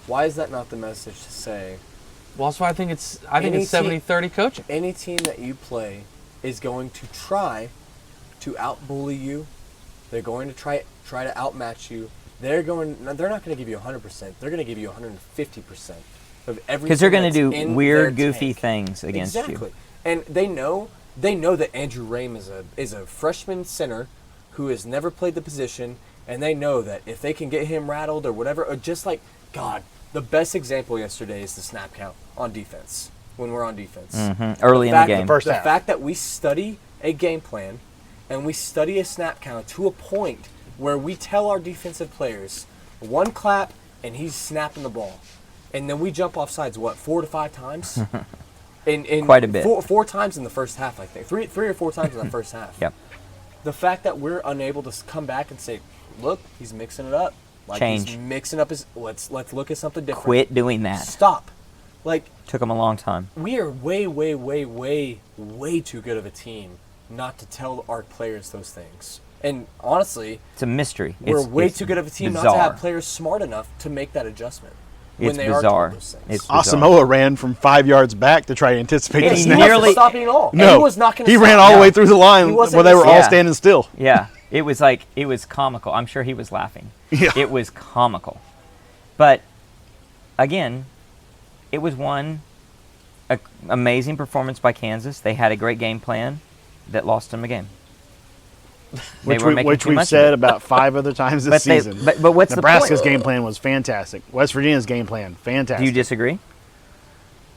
Why is that not the message to say Well, that's why I think it's Any team- 70-30 coaching. any team that you play is going to try to out-bully you. They're going to try to outmatch you. They're not going to give you 100%. They're going to give you 150% of everything. Because they're going to that's do in weird, their goofy tank. things against Exactly. you. And they know They know that Andrew Rame is a freshman center who has never played the position, and they know that if they can get him rattled or whatever, or just like, God, the best example yesterday is the snap count on defense, when we're on defense. Early in the game. First The half. fact that we study a game plan and we study a snap count to a point where we tell our defensive players, one clap and he's snapping the ball. And then we jump off sides, 4 to 5 times? In Quite a bit. Four times in the first half, I think. Three or four times in the first half. Yep. The fact that we're unable to come back and say, look, he's mixing it up. Like Change. He's mixing up his. Let's look at something different. Quit doing that. Stop. Like, Took them a long time. we are way, way, way, way, way too good of a team not to tell our players those things. And honestly, It's a mystery. we're way it's too good of a team bizarre. not to have players smart enough to make that adjustment when It's they bizarre. are told those things. It's bizarre. Asamoah ran from 5 yards back to try to anticipate And the he He snap. wasn't nearly- stopping at all. And No, he was not going to he stop. ran all the No. way through the line He where wasn't they were gonna all stop. standing still. Yeah, it was comical. I'm sure he was laughing. Yeah. It was comical. But again, it was amazing performance by Kansas. They had a great game plan that lost them a game. They were making Which too we've much of said it. about 5 other times this But they- season. but what's the Nebraska's point? game plan was fantastic. West Virginia's game plan, Do fantastic. you disagree?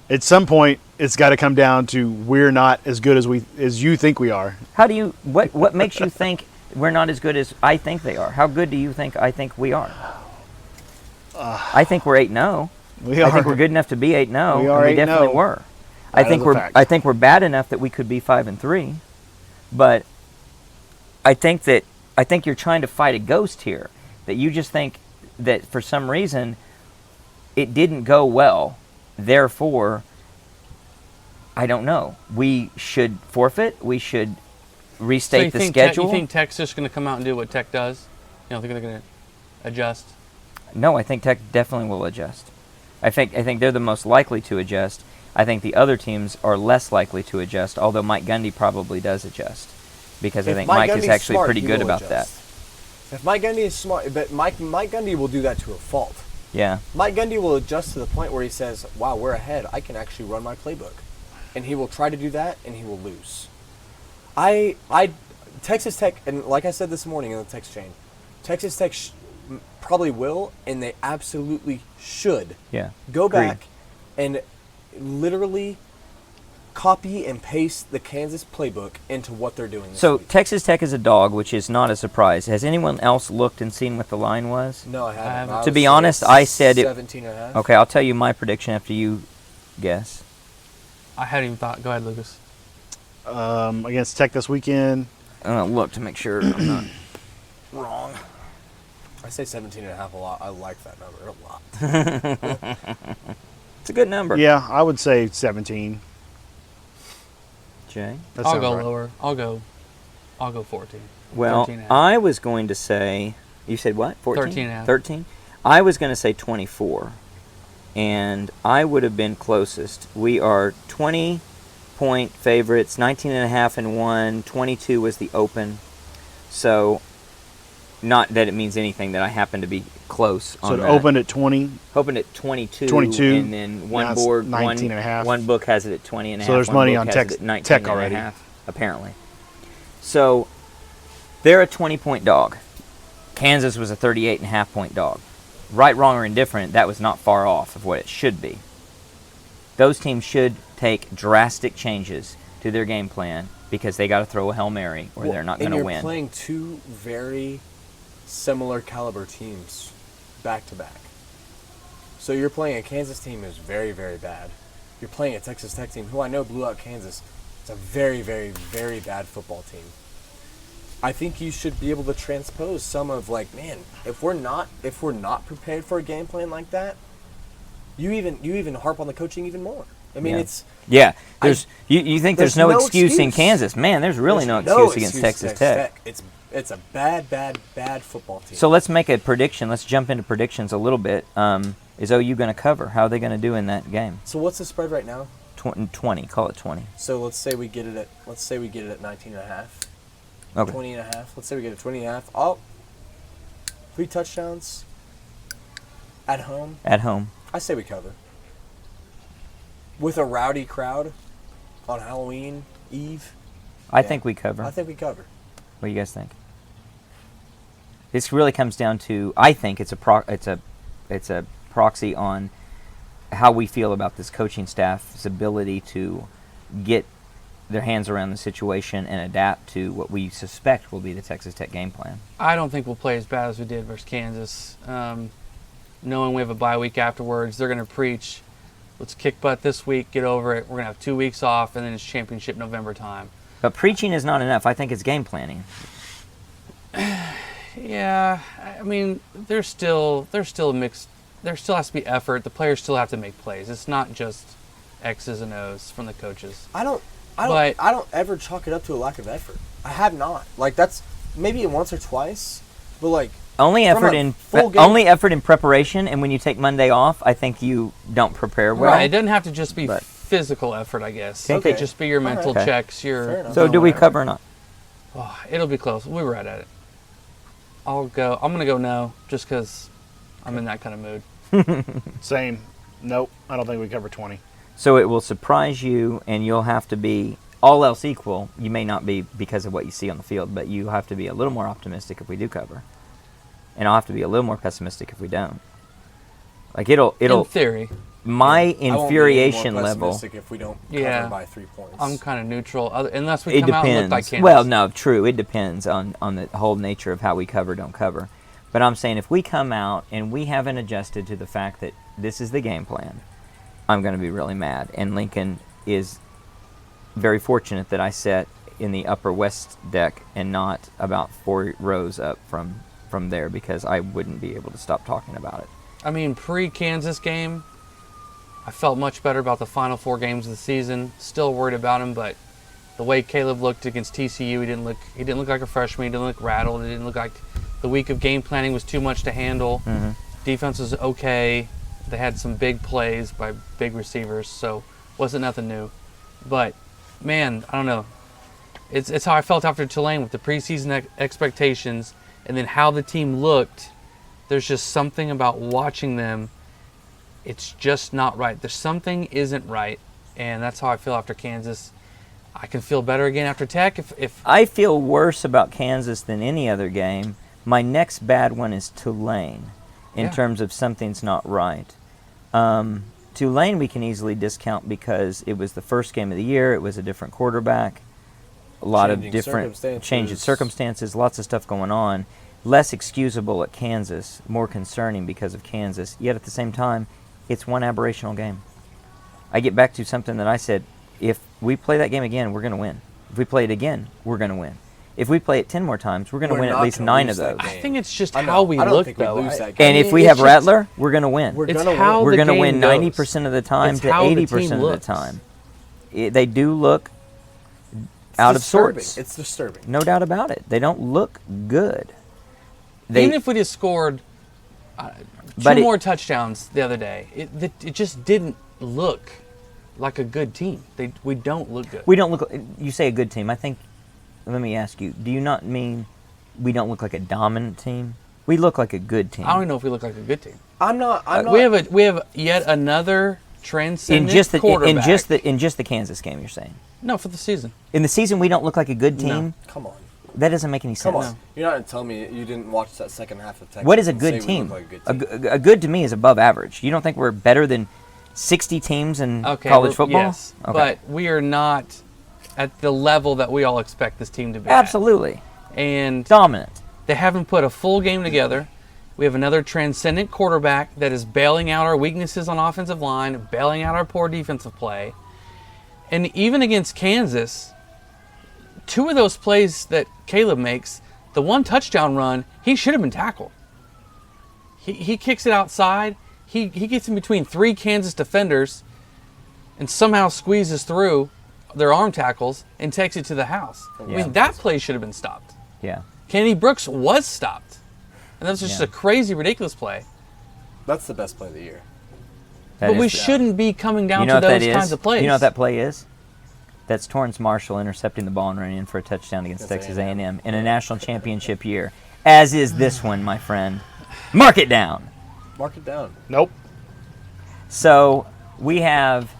At some point, it's got to come down to we're not as good as you think we are. How do you what makes you think we're not as good as I think they are? How good do you think I think we are? I think we're 8-0. We I are. think we're good enough to be 8-0. We are and we definitely 8-0. were. That is a fact. I think we're bad enough that we could be 5-3, but I think you're trying to fight a ghost here. That you just think that for some reason it didn't go well. Therefore, I don't know. We should forfeit. We should restate the schedule. You think Tech's just going to come out and do what Tech does? You don't think they're going to adjust? No, I think Tech definitely will adjust. I think they're the most likely to adjust. I think the other teams are less likely to adjust, although Mike Gundy probably does adjust. Because I If think Mike is Gundy's actually smart, pretty he good will about adjust. If Mike Gundy is smart, but Mike Gundy will do that to a fault. that. Yeah. Mike Gundy will adjust to the point where he says, wow, we're ahead. I can actually run my playbook. And he will try to do that, and he will lose. Texas Tech, and like I said this morning in the text chain, Texas Tech probably will, and they absolutely should Yeah. go Agreed. back and literally copy and paste the Kansas playbook into what they're doing this So week. Texas Tech is a dog, which is not a surprise. Has anyone else looked and seen what the line was? No, I haven't. haven't. I To would be say honest, I said it- 17 and a half. Okay, I'll tell you my prediction after you guess. I hadn't even thought. Go ahead, Lucas. Against Tech this weekend. Look to make sure I'm not wrong. I say 17 and a half a lot. I like that number a lot. It's a good number. Yeah, I would say 17. Jay? That I'll sounds go right. lower. I'll go 14. Well, 13 and a half. I was going to say, you said what? 14? 13 and a half. 13? I was going to say 24. And I would have been closest. We are 20-point favorites, 19 and a half and 1. 22 was the open. So, not that it means anything that I happen to be close So on it that. opened at 20. Opened at 22. 22. And then Now one it's board, 19 and a half. one book has it at 20 and a half. So there's one money book on has Tech- it at 19 Tech and a already. half, apparently. So they're a 20-point dog. Kansas was a 38.5-point dog. Right, wrong, or indifferent, that was not far off of what it should be. Those teams should take drastic changes to their game plan because they got to throw a Hail Mary or they're not going to And win. you're playing two very similar caliber teams back to back. So you're playing a Kansas team who's very, very bad. You're playing a Texas Tech team who I know blew out Kansas. It's a very, very, very bad football team. I think you should be able to transpose some of like, man, if we're not prepared for a game plan like that, you even harp on the coaching even more. I mean, Yeah. it's Yeah, you think there's no excuse in excuse. Kansas. Man, there's really no there's excuse against Texas Tech. It's a bad, bad, bad football team. So let's make a prediction. Let's jump into predictions a little bit. Is OU going to cover? How are they going to do in that game? So what's the spread right now? 20. Call it 20. So let's say we get it at 19 and a half. Okay. 20 and a half. Let's say we get a 20 and a half. Oh, 3 touchdowns at home. At home. I say we cover. With a rowdy crowd on Halloween Eve. I think we cover. I think we cover. What do you guys think? This really comes down to, I think it's a proxy on how we feel about this coaching staff's ability to get their hands around the situation and adapt to what we suspect will be the Texas Tech game plan. I don't think we'll play as bad as we did versus Kansas. Knowing we have a bye week afterwards, they're going to preach, let's kick butt this week, get over it. We're going to have 2 weeks off, and then it's championship November time. But preaching is not enough. I think it's game planning. Yeah, I mean, there's still a mix. There still has to be effort. The players still have to make plays. It's not just X's and O's from the coaches. I don't ever chalk it up to a lack of effort. I have not. Like, that's maybe once or twice, but like only effort in preparation, and when you take Monday off, I think you don't prepare well. Right, it doesn't have to just be physical effort, I guess. Okay. It could just be your mental checks. So do we cover or not? Oh, it'll be close. We'll be right at it. I'm going to go no, just because I'm in that kind of mood. Same. Nope. I don't think we cover 20. So it will surprise you, and you'll have to be, all else equal, you may not be because of what you see on the field, but you have to be a little more optimistic if we do cover. And I'll have to be a little more pessimistic if we don't. Like, it'll in theory. My infuriation I won't be any more level. pessimistic if we don't cover by 3 points. I'm kind of neutral, unless we come out and look like Kansas. Well, no, true. It depends on the whole nature of how we cover, don't cover. But I'm saying if we come out and we haven't adjusted to the fact that this is the game plan, I'm going to be really mad. And Lincoln is very fortunate that I sat in the upper west deck and not about 4 rows up from there, because I wouldn't be able to stop talking about it. I mean, pre-Kansas game, I felt much better about the final 4 games of the season. Still worried about him, but the way Caleb looked against TCU, he didn't look like a freshman. He didn't look rattled. It didn't look like the week of game planning was too much to handle. Mm-hmm. Defense was okay. They had some big plays by big receivers, so wasn't nothing new. But man, I don't know. It's how I felt after Tulane with the preseason expectations, and then how the team looked. There's just something about watching them. It's just not right. There's something isn't right, and that's how I feel after Kansas. I can feel better again after Tech. If I feel worse about Kansas than any other game. My next bad one is Tulane, in terms of something's not right. Tulane we can easily discount because it was the first game of the year. It was a different quarterback, a lot of different change in circumstances, lots of stuff going on. Less excusable at Kansas, more concerning because of Kansas. Yet at the same time, it's one aberrational game. I get back to something that I said, if we play that game again, we're going to win. If we play it again, we're going to win. If we play it 10 more times, we're going to win at least 9 of those. I think it's just how we look, though. And if we have Rattler, we're going to win. We're going to win 90% of the time to 80% of the time. They do look out of sorts. It's disturbing. No doubt about it. They don't look good. Even if we just scored 2 more touchdowns the other day, it just didn't look like a good team. We don't look good. We don't look. You say a good team. I think. Let me ask you. Do you not mean we don't look like a dominant team? We look like a good team. I don't even know if we look like a good team. I'm not. We have yet another transcendent quarterback. In just the Kansas game, you're saying? No, for the season. In the season, we don't look like a good team. No. Come on. That doesn't make any sense. Come on. You're not going to tell me you didn't watch that second half of Texas. What is a good team? A good to me is above average. You don't think we're better than 60 teams in college football? Yes, but we are not at the level that we all expect this team to be Absolutely. At. And dominant. They haven't put a full game together. We have another transcendent quarterback that is bailing out our weaknesses on offensive line, bailing out our poor defensive play. And even against Kansas, 2 of those plays that Caleb makes, the 1 touchdown run, he should have been tackled. He kicks it outside. He gets in between 3 Kansas defenders and somehow squeezes through their arm tackles and takes it to the house. Yeah. I mean, that play should have been stopped. Yeah. Kennedy Brooks was stopped. And that was just a crazy, ridiculous play. That's the best play of the year. But we shouldn't be coming down to those kinds of plays. You know what that play is? That's Torrance Marshall intercepting the ball and running in for a touchdown against Texas A&M in a national championship year, as is this one, my friend. Mark it down. Mark it down. Nope. So we have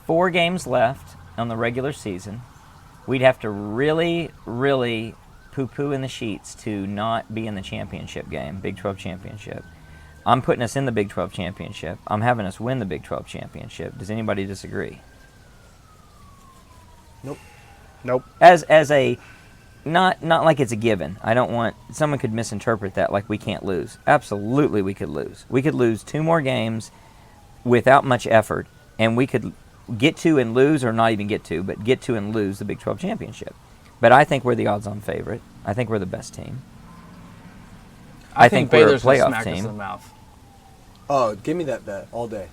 4 games left on the regular season. we'd have to really, really poo-poo in the sheets to not be in the championship game, Big 12 championship. I'm putting us in the Big 12 championship. I'm having us win the Big 12 championship. Does anybody disagree? Nope. As a not like it's a given. I don't want someone could misinterpret that like we can't lose. Absolutely, we could lose. We could lose 2 more games without much effort, and we could get to and lose, or not even get to, but get to and lose the Big 12 championship. But I think we're the odds-on favorite. I think we're the best team. I think we're a Baylor's gonna playoff smack us in team. the mouth. Oh, give me that bet all day.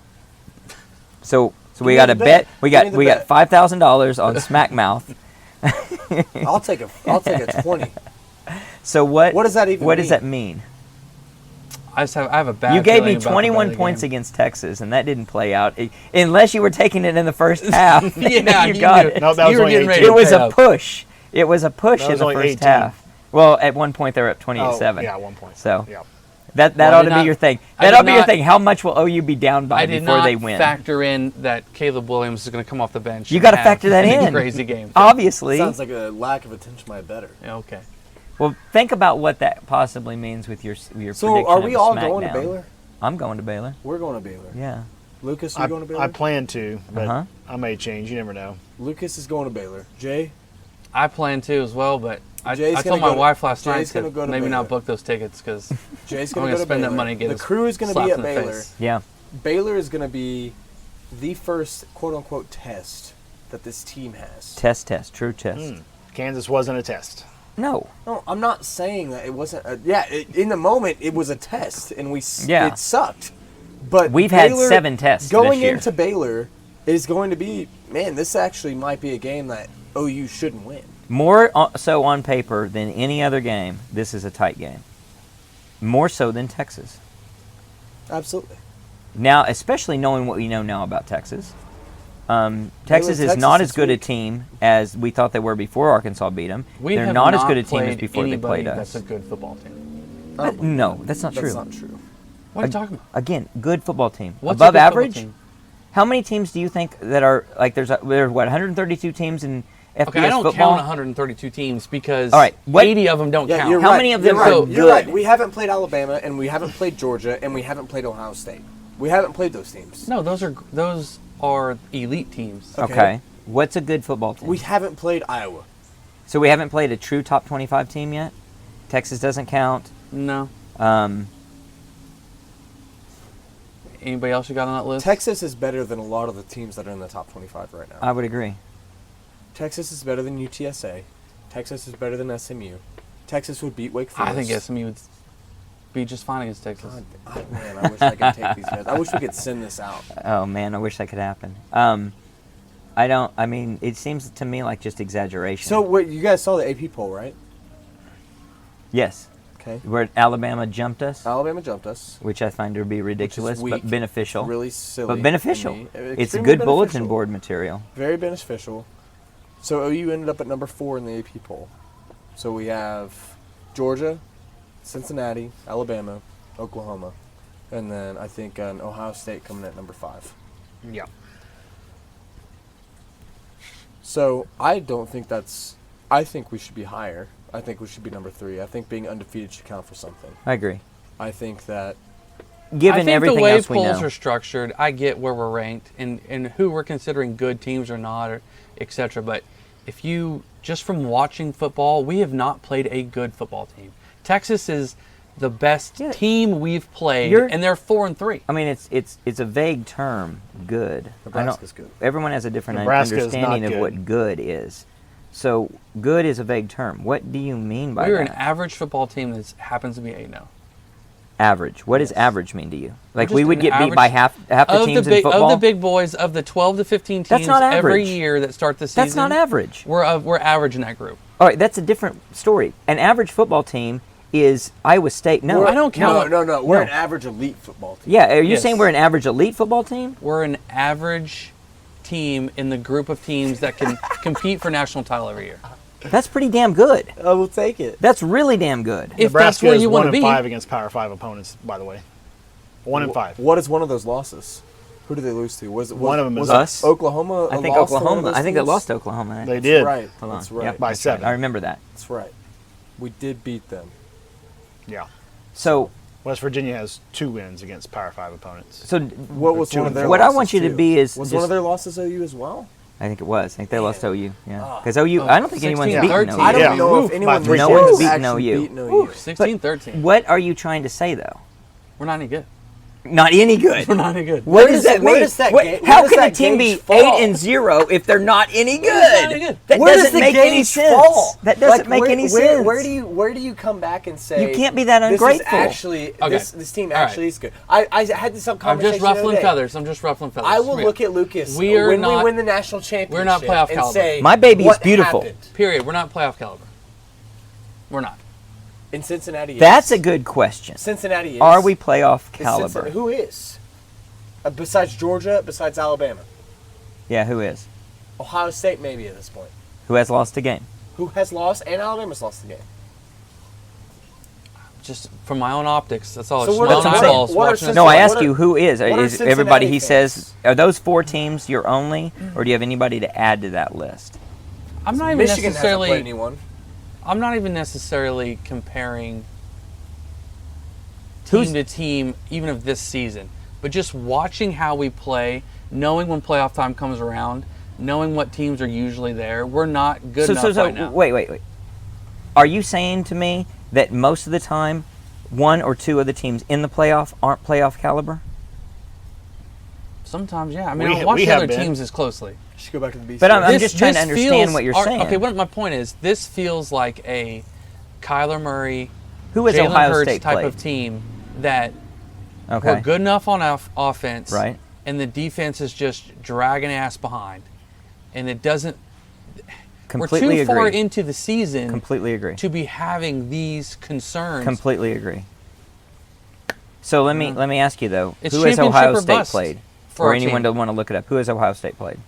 So we me got the a bet. bet. We Give me the got bet. $5,000 on Smack Mouth. I'll take a 20. So what? What does that even What does mean? that mean? I have a bad. You gave me feeling about the 21 Baylor points game. against Texas, and that didn't play out. Unless you were taking it in the first half. Yeah, you you got knew. it. No, that was You were only getting 18. ready It was pay a up. push. It was a push That in was the only first 18. half. Well, at one point they were up 28-7. Oh, yeah, 1 point. So yeah. that Well, ought I to did be not- your thing. I That did ought to be your not- thing. How much will OU be down by I did before not they win? factor in that Caleb Williams is going to come off the bench. You and got to have factor that a in. Crazy game. Obviously. Sounds like a lack of attention to my better. Yeah, okay. Well, think about what that possibly means with your So prediction are we of all SmackDown. going to Baylor? I'm going to Baylor. We're going to Baylor. Yeah. Lucas, are you going to Baylor? I plan to, but Uh-huh. I may change. You never know. Lucas is going to Baylor. Jay? I plan to as well, but I Jay's told gonna my go to- wife last night Jay's gonna to go to maybe not Baylor. book those tickets because Jay's I'm going going to to spend that money and get The us crew is going to slapped be at in the Baylor. face. Yeah. Baylor is going to be the first quote-unquote test that this team has. Test. True test. Kansas wasn't a test. No. No, I'm not saying that it wasn't. In the moment, it was a test, and it sucked. But We've had Baylor, 7 tests Going this year. into Baylor is going to be, man, this actually might be a game that OU shouldn't win. More so on paper than any other game, this is a tight game. More so than Texas. Absolutely. Now, especially knowing what we know now about Texas. Texas is Texas not is as good a weak. team as we thought they were before Arkansas beat them. we They're have not as good a team as played before they anybody played That's us. a good football team. No, that's not That's true. not true. What are you talking about? Again, good football team. What's a Above good football average? team? How many teams do you think that are like there's 132 teams in FBS Okay, I don't football? count 132 teams because All right, what- 80 of them don't Yeah, count. you're How right. many of You're them right. are You're right. good? We haven't played Alabama, and we haven't played Georgia, and we haven't played Ohio State. We haven't played those teams. No, those are elite teams. Okay. What's a good football team? We haven't played Iowa. So we haven't played a true top 25 team yet? Texas doesn't count. No. Um, Anybody else you got on that list? Texas is better than a lot of the teams that are in the top 25 right now. I would agree. Texas is better than UTSA. Texas is better than SMU. Texas would beat Wake Forest. I think SMU would be just fine against Texas. Man, I wish I could take these guys. I wish we could send this out. Oh man, I wish that could happen. I mean, it seems to me like just exaggeration. So, wait, you guys saw the AP poll, right? yes, Okay. where Alabama jumped us, Alabama jumped us. which I find to be ridiculous, weak. but beneficial. Really silly. But beneficial. to me. It's Extremely good bulletin beneficial. board material. Very beneficial. So OU ended up at number 4 in the AP poll. So we have Georgia, Cincinnati, Alabama, Oklahoma, and then I think Ohio State coming at number 5. Yeah. So I don't think that's. I think we should be higher. I think we should be number 3. I think being undefeated should count for something. I agree. I think that. Given I think everything the way else we polls know, are structured, I get where we're ranked and who we're considering good teams or not, or etc. But if you just from watching football, we have not played a good football team. Texas is the best Yeah. team we've played, You're- and they're 4-3. I mean, it's a vague term. Good. Nebraska's good. Everyone has a different Nebraska is understanding not of what good is. So good is a vague term. What do you mean by We're that? an average football team that happens to be 8-0. Average. What does average mean to you? Like just we would an get beat by average- half the teams in football. Of the big boys, of the 12 to 15 That's teams not every average. year that start the season, That's not average. We're average in that group. All right, that's a different story. An average football team is Iowa State. No, I don't count. No. We're No. an average elite football team. Yeah, are you Yes. saying we're an average elite football team? We're an average team in the group of teams that can compete for national title every year. That's pretty damn good. I will take it. That's really damn good. If that's Nebraska where is you want to 1 be. and 5 against Power 5 opponents. By the way, 1 and 5. What is one of those losses? Who did they lose to? Was One of them was is us. Oklahoma? I think lost to one of Oklahoma. those I think they teams? lost to Oklahoma. They did. Right. Hold on. That's right. Yep, By that's right. 7. I remember that. That's right. We did beat them. Yeah. So, West Virginia has 2 wins against Power 5 opponents. so What was one of their What I losses want you to too? be is was just- one of their losses OU as well? I think it was. I think they lost to OU. Yeah, Ah. because OU. I don't think anyone's 16, beaten 13. OU. I don't Yeah. know if By anyone 3 No one's points. beaten actually OU. beaten OU. 16-13. What are you trying to say though? We're not any good. Not any good. We're not any good. What Where does does that it- where mean? does that What- ga- how where does can a that team be gauge fall? 8-0 if they're not any good? not any good? That Where doesn't does the make any gauge sense. fall? That doesn't Like, make where- any where- sense. Where do you come back and say You can't be that This ungrateful. is actually Okay. this team All right. actually is good. I had this I'm conversation. just the other ruffling day. feathers. I'm just ruffling feathers. I will Yeah. look at Lucas We are when we not- win the national championship. we're not playoff and caliber. say, My baby is what beautiful. happened? Period. We're not playoff caliber. We're not. In Cincinnati. Is. That's a good question. Cincinnati is. Are we playoff Is caliber? Cincinnati- Who is? Besides Georgia, besides Alabama, Yeah, who is? Ohio State maybe at this point. Who has lost a game? Who has lost and Alabama's lost the game. Just from my own optics. That's all. So It's what my are own some- eyeballs what are watching some- this No, I game. ask what are- you who is. what are Is everybody Cincinnati he fans? says, are those 4 teams your only, or do you have anybody to add to that list? I'm not even Michigan hasn't necessarily. played anyone. I'm not even necessarily comparing team Who's- to team, even of this season, but just watching how we play, knowing when playoff time comes around, knowing what teams are usually there. We're not good enough right now. Wait. Are you saying to me that most of the time, 1 or 2 of the teams in the playoff aren't playoff caliber? Sometimes, yeah. I mean, We- I don't watch we the have other been. teams as closely. You should go back to the BC. But I'm This- just trying to this understand feels- what you're our- saying. Okay, what my point is, this feels like a Kyler Murray, Who has Jalen Ohio Hurts State type played? of team that Okay. we're good enough on offense, Right. and the defense is just dragging ass behind, and it doesn't. Completely we're too far agree. into the season Completely agree. to be having these concerns. Completely agree. So let me ask you though, It's who has championship Ohio or State bust played? for Or our anyone team. to want to look it up. Who has Ohio State played?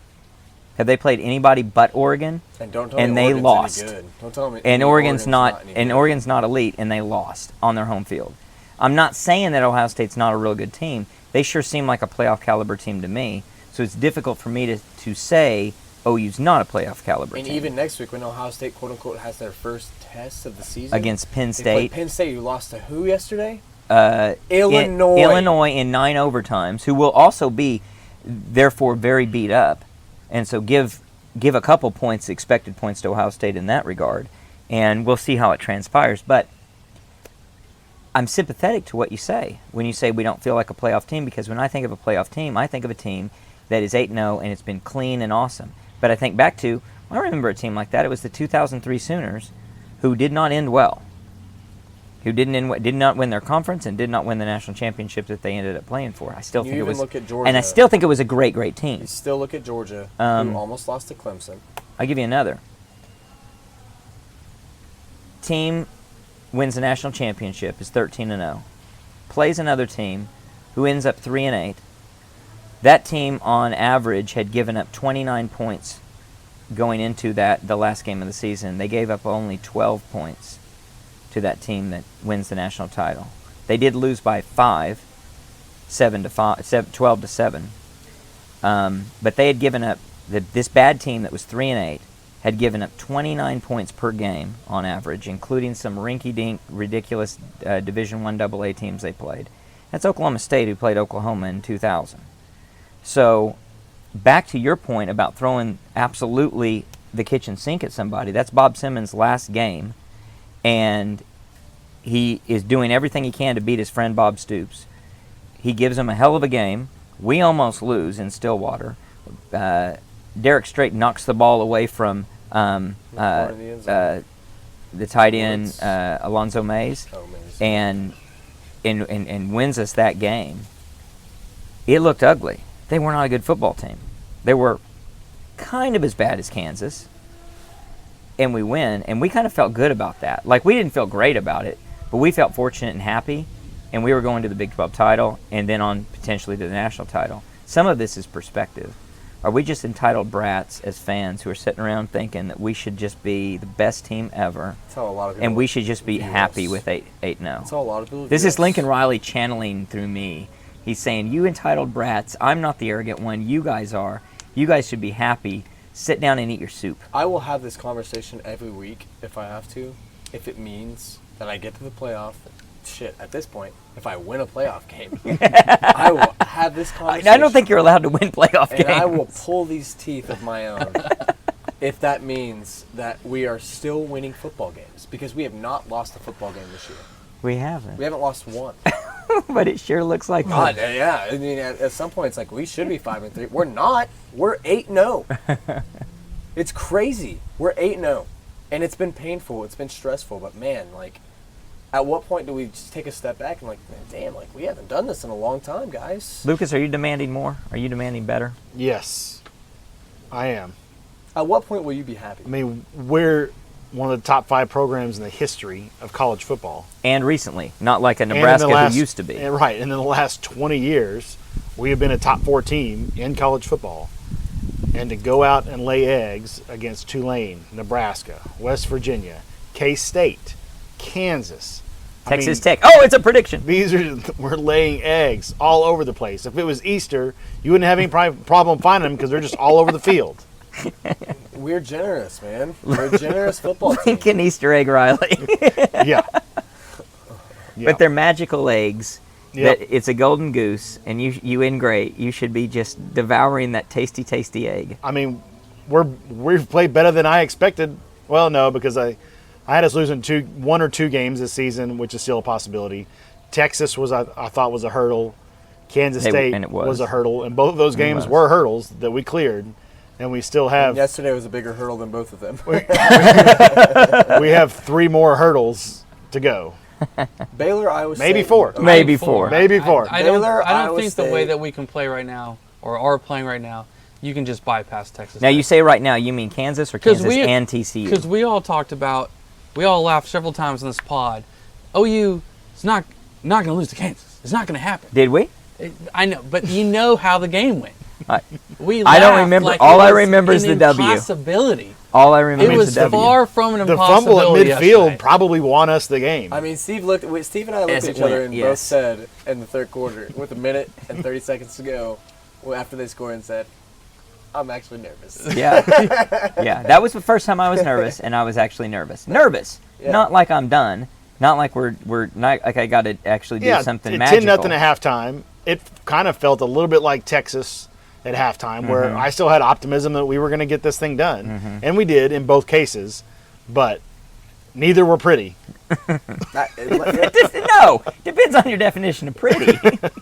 Have they played anybody but Oregon? and don't tell and me they Oregon's lost. Any good. Don't tell me. And Oregon's not any and good. Oregon's not elite, and they lost on their home field. I'm not saying that Ohio State's not a real good team. They sure seem like a playoff caliber team to me. So it's difficult for me to say OU's not a playoff caliber And team. even next week, when Ohio State "quote unquote" has their first test of the season Against Penn they played State. Penn State, who lost to who yesterday? Illinois. Illinois. In 9 overtimes, who will also be therefore very beat up, and so give a couple points, expected points to Ohio State in that regard, and we'll see how it transpires. But I'm sympathetic to what you say when you say we don't feel like a playoff team, because when I think of a playoff team, I think of a team that is 8-0 and it's been clean and awesome. But I think back to, I remember a team like that. It was the 2003 Sooners, who did not end well. Who did not win their conference and did not win the national championship that they ended up playing for. I still You think it even was, look at Georgia. and I still think it was a great team. You still look at Georgia, Um, who almost lost to Clemson. I'll give you another. Team wins the national championship, is 13-0. Plays another team who ends up 3-8. That team, on average, had given up 29 points going into the last game of the season. They gave up only 12 points to that team that wins the national title. They did lose by 5, 12-7. But they had given up, this bad team that was 3-8 had given up 29 points per game on average, including some rinky-dink, ridiculous Division I AA teams they played. That's Oklahoma State, who played Oklahoma in 2000. So, back to your point about throwing absolutely the kitchen sink at somebody, that's Bob Simmons' last game, and he is doing everything he can to beat his friend Bob Stoops. He gives him a hell of a game. We almost lose in Stillwater. Derek Strait knocks the ball away from the tight end Alonzo Mays, and wins us that game. It looked ugly. They were not a good football team. They were kind of as bad as Kansas, and we win, and we kind of felt good about that. Like, we didn't feel great about it, but we felt fortunate and happy, and we were going to the Big 12 title and then on potentially to the national title. Some of this is perspective. Are we just entitled brats as fans who are sitting around thinking that we should just be the best team ever, That's how a lot of people and we should just be view happy us. with 8-0? That's how a lot of people. This view is us. Lincoln Riley channeling through me He's saying, you entitled brats, I'm not the arrogant one, you guys are. You guys should be happy. Sit down and eat your soup. I will have this conversation every week if I have to, if it means that I get to the playoff. Shit, at this point, if I win a playoff game, I will have this conversation. I don't think you're allowed to win playoff games. And I will pull these teeth of my own if that means that we are still winning football games, because we have not lost a football game this year. We haven't. We haven't lost one. But it sure looks like God, yeah. I mean, at some point, it's like we should be 5-3. We're not. We're 8-0. It's crazy. We're 8-0, and it's been painful. It's been stressful. But man, like, at what point do we just take a step back and like, man, damn, like we haven't done this in a long time, guys? Lucas, are you demanding more? Are you demanding better? Yes, I am. At what point will you be happy? I mean, we're one of the top 5 programs in the history of college football. And recently, not like a Nebraska who used to be. Right, and in the last 20 years, we have been a top 4 team in college football. And to go out and lay eggs against Tulane, Nebraska, West Virginia, K-State, Kansas, Texas Tech. Oh, it's a prediction. We're laying eggs all over the place. If it was Easter, you wouldn't have any problem finding them because they're just all over the field. We're generous, man. We're a generous football team. Lincoln Easter egg Riley. Yeah. But they're magical eggs. Yep. That it's a golden goose, and you in great. You should be just devouring that tasty, tasty egg. I mean, we've played better than I expected. Well, no, because I had us losing 1 or 2 games this season, which is still a possibility. Texas I thought was a hurdle. Kansas State was a hurdle, and both of those games were hurdles that we cleared, and we still have. And yesterday was a bigger hurdle than both of them. We have 3 more hurdles to go. Baylor, Iowa State. Maybe 4. Maybe 4. Maybe 4. I don't Iowa think State. the way that we can play right now, or are playing right now, you can just bypass Texas. Now, you say right now, you mean Kansas or Kansas and TCU? Because we all laughed several times in this pod. OU is not going to lose to Kansas. It's not going to happen. Did we? I know, but you know how the game went. I I don't remember. All I remember is the W. Possibility. All I remember It was is the W. far from an The fumble at impossibility. midfield yesterday. probably won us the game. I mean, Steve and I looked Yes, at it each other went, and yes. both said in the third quarter, with 1 minute and 30 seconds to go, after they scored, and said, I'm actually nervous. Yeah. Yeah. That was the first time I was nervous, and I was actually nervous. Nervous. Yeah. Not like I'm done. Not like we're not like I got to actually do something magical. 10-0 at halftime. It kind of felt a little bit like Texas at halftime, Mm-hmm. where I still had optimism that we were going to get this thing done, and we did in both cases, but neither were pretty. No, depends on your definition of pretty.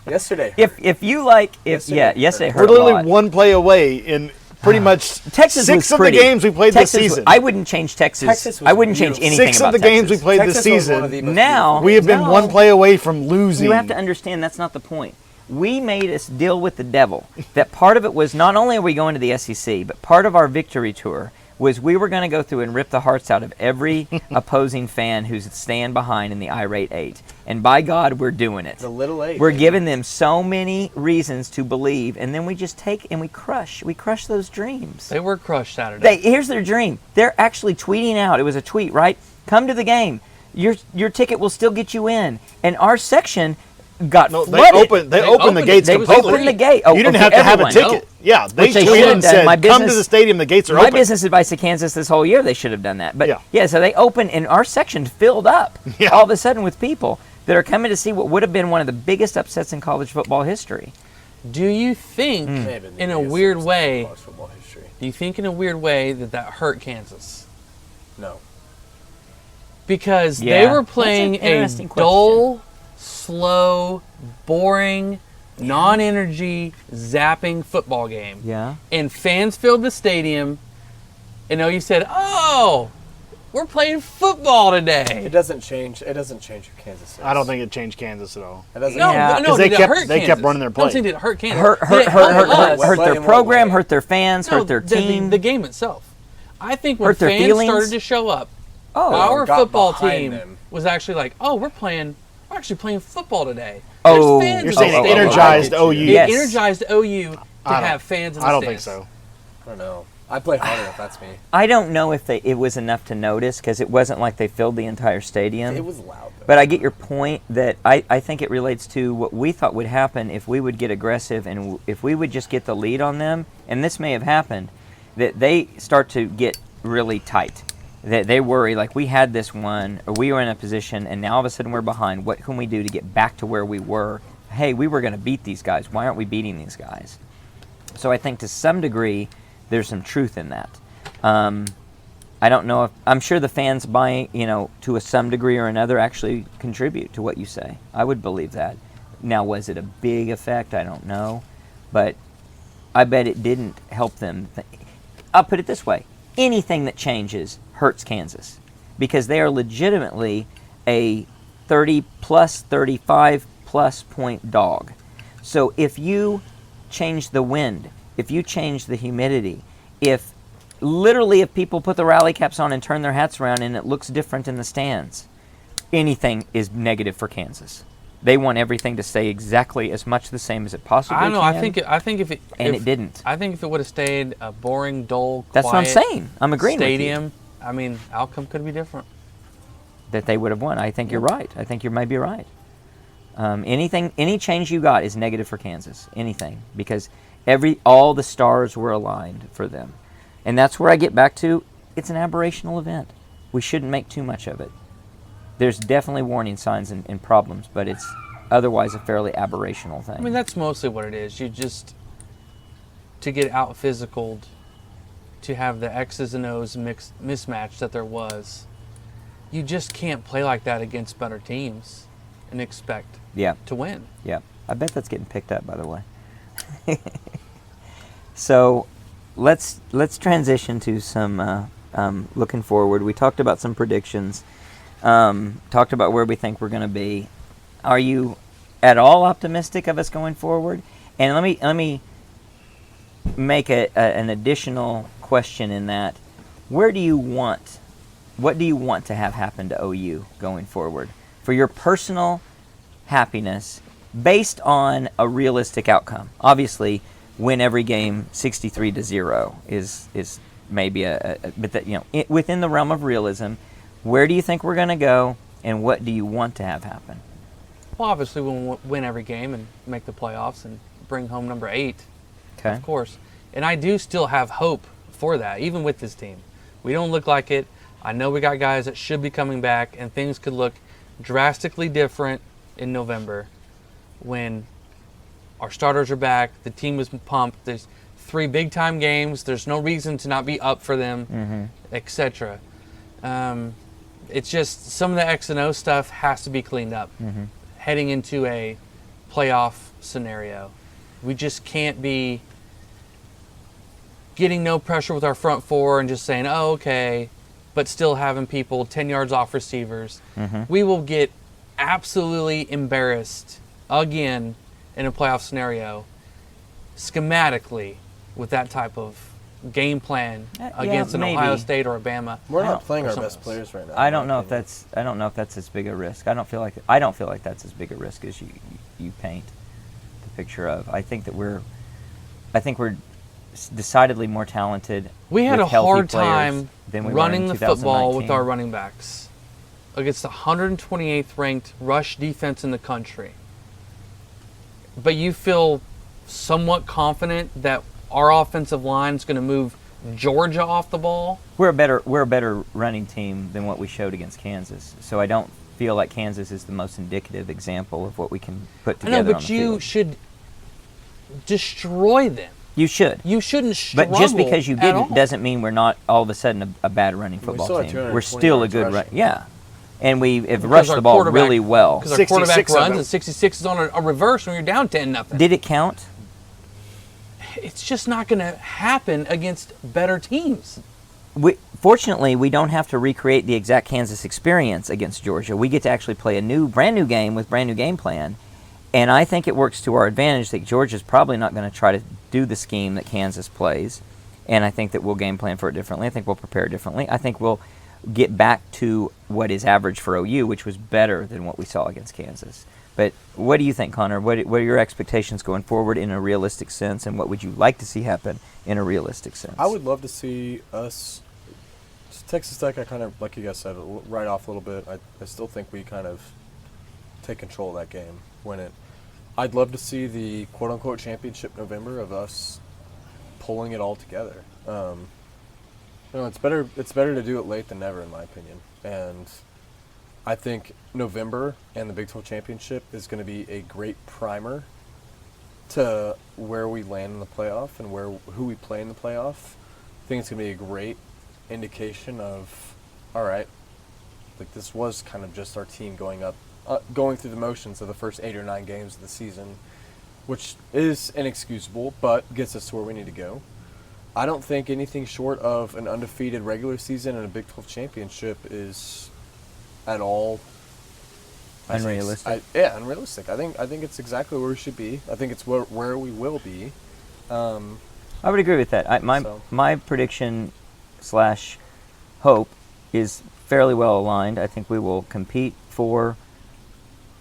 Yesterday. If you like, yesterday hurt We're a literally lot. one play away in pretty much Texas 6 was of the pretty. games we played Texas this was- season. I wouldn't change Texas. Texas was I wouldn't change beautiful. anything 6 about of the games we Texas. played Texas this was one of season, the most Now beautiful. we have been No. one play away from losing. You have to understand that's not the point. We made us deal with the devil. That part of it was not only are we going to the SEC, but part of our victory tour was we were going to go through and rip the hearts out of every opposing fan who's staying behind in the irate 8. And by God, we're doing it. The little 8. We're giving them so many reasons to believe, and then we just take and we crush those dreams. They were crushed Saturday. Here's their dream. They're actually tweeting out. It was a tweet, right? Come to the game. Your ticket will still get you in. And our section got No, flooded. they opened the opened gates it. They completely. opened the gate. Oh, You didn't okay, have to have a everyone. ticket. Yeah, they Which they should tweeted have and done. said, My "Come to business- the stadium. The gates are My open." business advice to Kansas this whole year, they should have done that. But Yeah. so they opened, and our section filled up Yeah. all of a sudden with people that are coming to see what would have been one of the biggest upsets in college football history. Do you think, May have been the in a biggest weird upset in way, college football history. that hurt Kansas? No. Because Yeah. they were That's playing an a interesting question. dull, slow, boring, non-energy, zapping football game. Yeah. And fans filled the stadium, and OU said, "Oh, we're playing football today." It doesn't change. It doesn't change who Kansas is. I don't think it changed Kansas at all. It doesn't. No, Yeah. no, 'Cause they did it kept- hurt they kept Kansas? running their play. I'm saying did it hurt Kansas? Hurt Did it help us? their Play in what program, way? hurt their fans, No, hurt their team. The game itself. I think when Hurt their fans feelings? started to show up, Oh. our got football behind team them. was actually like, "Oh, we're actually playing football today." Oh. There's fans You're in saying the it stadium. energized OU. It Yes. energized OU to I don't- have fans in the I don't think stands. so. I don't know. I play harder if that's me. I don't know if it was enough to notice because it wasn't like they filled the entire stadium. It was loud, though. But I get your point that I think it relates to what we thought would happen if we would get aggressive and if we would just get the lead on them, and this may have happened, that they start to get really tight. That they worry, like we had this one, or we were in a position, and now all of a sudden we're behind. What can we do to get back to where we were? Hey, we were going to beat these guys. Why aren't we beating these guys? So I think to some degree, there's some truth in that. I don't know if I'm sure the fans buy, to some degree or another actually contribute to what you say. I would believe that. Now, was it a big effect? I don't know, but I bet it didn't help them. I'll put it this way: anything that changes hurts Kansas because they are legitimately a 30 plus, 35 plus point dog. So if you change the wind, if you change the humidity, if people put the rally caps on and turn their hats around and it looks different in the stands, anything is negative for Kansas. They want everything to stay exactly as much the same as it possibly can. I think if it didn't. I think if it would have stayed a boring, dull, that's what I'm saying. I'm agreeing stadium, with you. I mean, outcome could be different. That they would have won. I think you're right. I think you might be right. Any change you got is negative for Kansas. Anything, because all the stars were aligned for them. And that's where I get back to, it's an aberrational event. We shouldn't make too much of it. There's definitely warning signs and problems, but it's otherwise a fairly aberrational thing. I mean, that's mostly what it is. You just, to get out-physicaled, to have the X's and O's mismatch that there was, you just can't play like that against better teams and expect to win. Yeah. I bet that's getting picked up, by the way. So let's transition to some looking forward. We talked about some predictions, talked about where we think we're going to be. Are you at all optimistic of us going forward? And let me make an additional question in that. What do you want to have happen to OU going forward for your personal happiness based on a realistic outcome? Obviously, win every game 63-0 is maybe but that, within the realm of realism, where do you think we're going to go, and what do you want to have happen? Well, obviously we'll win every game and make the playoffs and bring home number 8, okay, of course. And I do still have hope for that, even with this team. We don't look like it. I know we got guys that should be coming back, and things could look drastically different in November when our starters are back, the team is pumped, there's 3 big-time games, there's no reason to not be up for them, etc. It's just some of the X and O stuff has to be cleaned up heading into a playoff scenario. We just can't be getting no pressure with our front four and just saying, oh, okay, but still having people 10 yards off receivers. We will get absolutely embarrassed again in a playoff scenario schematically with that type of game plan against an Ohio State or Alabama. We're not playing our best players right now. I don't know if that's as big a risk. I don't feel like that's as big a risk as you paint the picture of. I think we're decidedly more talented. We had a hard time than we running were in the football 2019. with our running backs against the 128th ranked rush defense in the country. But you feel somewhat confident that our offensive line is going to move Georgia off the ball? We're a better running team than what we showed against Kansas. So I don't feel like Kansas is the most indicative example of what we can put together. I know, but on the you field. should destroy them. You should. You shouldn't struggle. But just because you at didn't all. doesn't mean we're not all of a sudden a bad running football still have team. 220 We're still a good run. rushing. Yeah. And we have Because rushed our the ball quarterback- really well. Because our quarterback 66 of runs them. and 66 is on a reverse when you're down 10-0. Did it count? It's just not going to happen against better teams. Fortunately, we don't have to recreate the exact Kansas experience against Georgia. We get to actually play a brand new game with brand new game plan. And I think it works to our advantage that Georgia's probably not going to try to do the scheme that Kansas plays. And I think that we'll game plan for it differently. I think we'll prepare differently. I think we'll get back to what is average for OU, which was better than what we saw against Kansas. But what do you think, Connor? What are your expectations going forward in a realistic sense, and what would you like to see happen in a realistic sense? I would love to see us, Texas Tech, I kind of, like you guys said, right off a little bit. I still think we kind of take control of that game, win it. I'd love to see the quote-unquote championship November of us pulling it all together. It's better to do it late than never, in my opinion. And I think November and the Big 12 championship is going to be a great primer to where we land in the playoff and who we play in the playoff. I think it's going to be a great indication of, all right, like this was kind of just our team going through the motions of the first 8 or 9 games of the season, which is inexcusable, but gets us to where we need to go. I don't think anything short of an undefeated regular season and a Big 12 championship is at all unrealistic. Unrealistic. I think it's exactly where we should be. I think it's where we will be. I would agree with that. My prediction / hope is fairly well aligned. I think we will compete for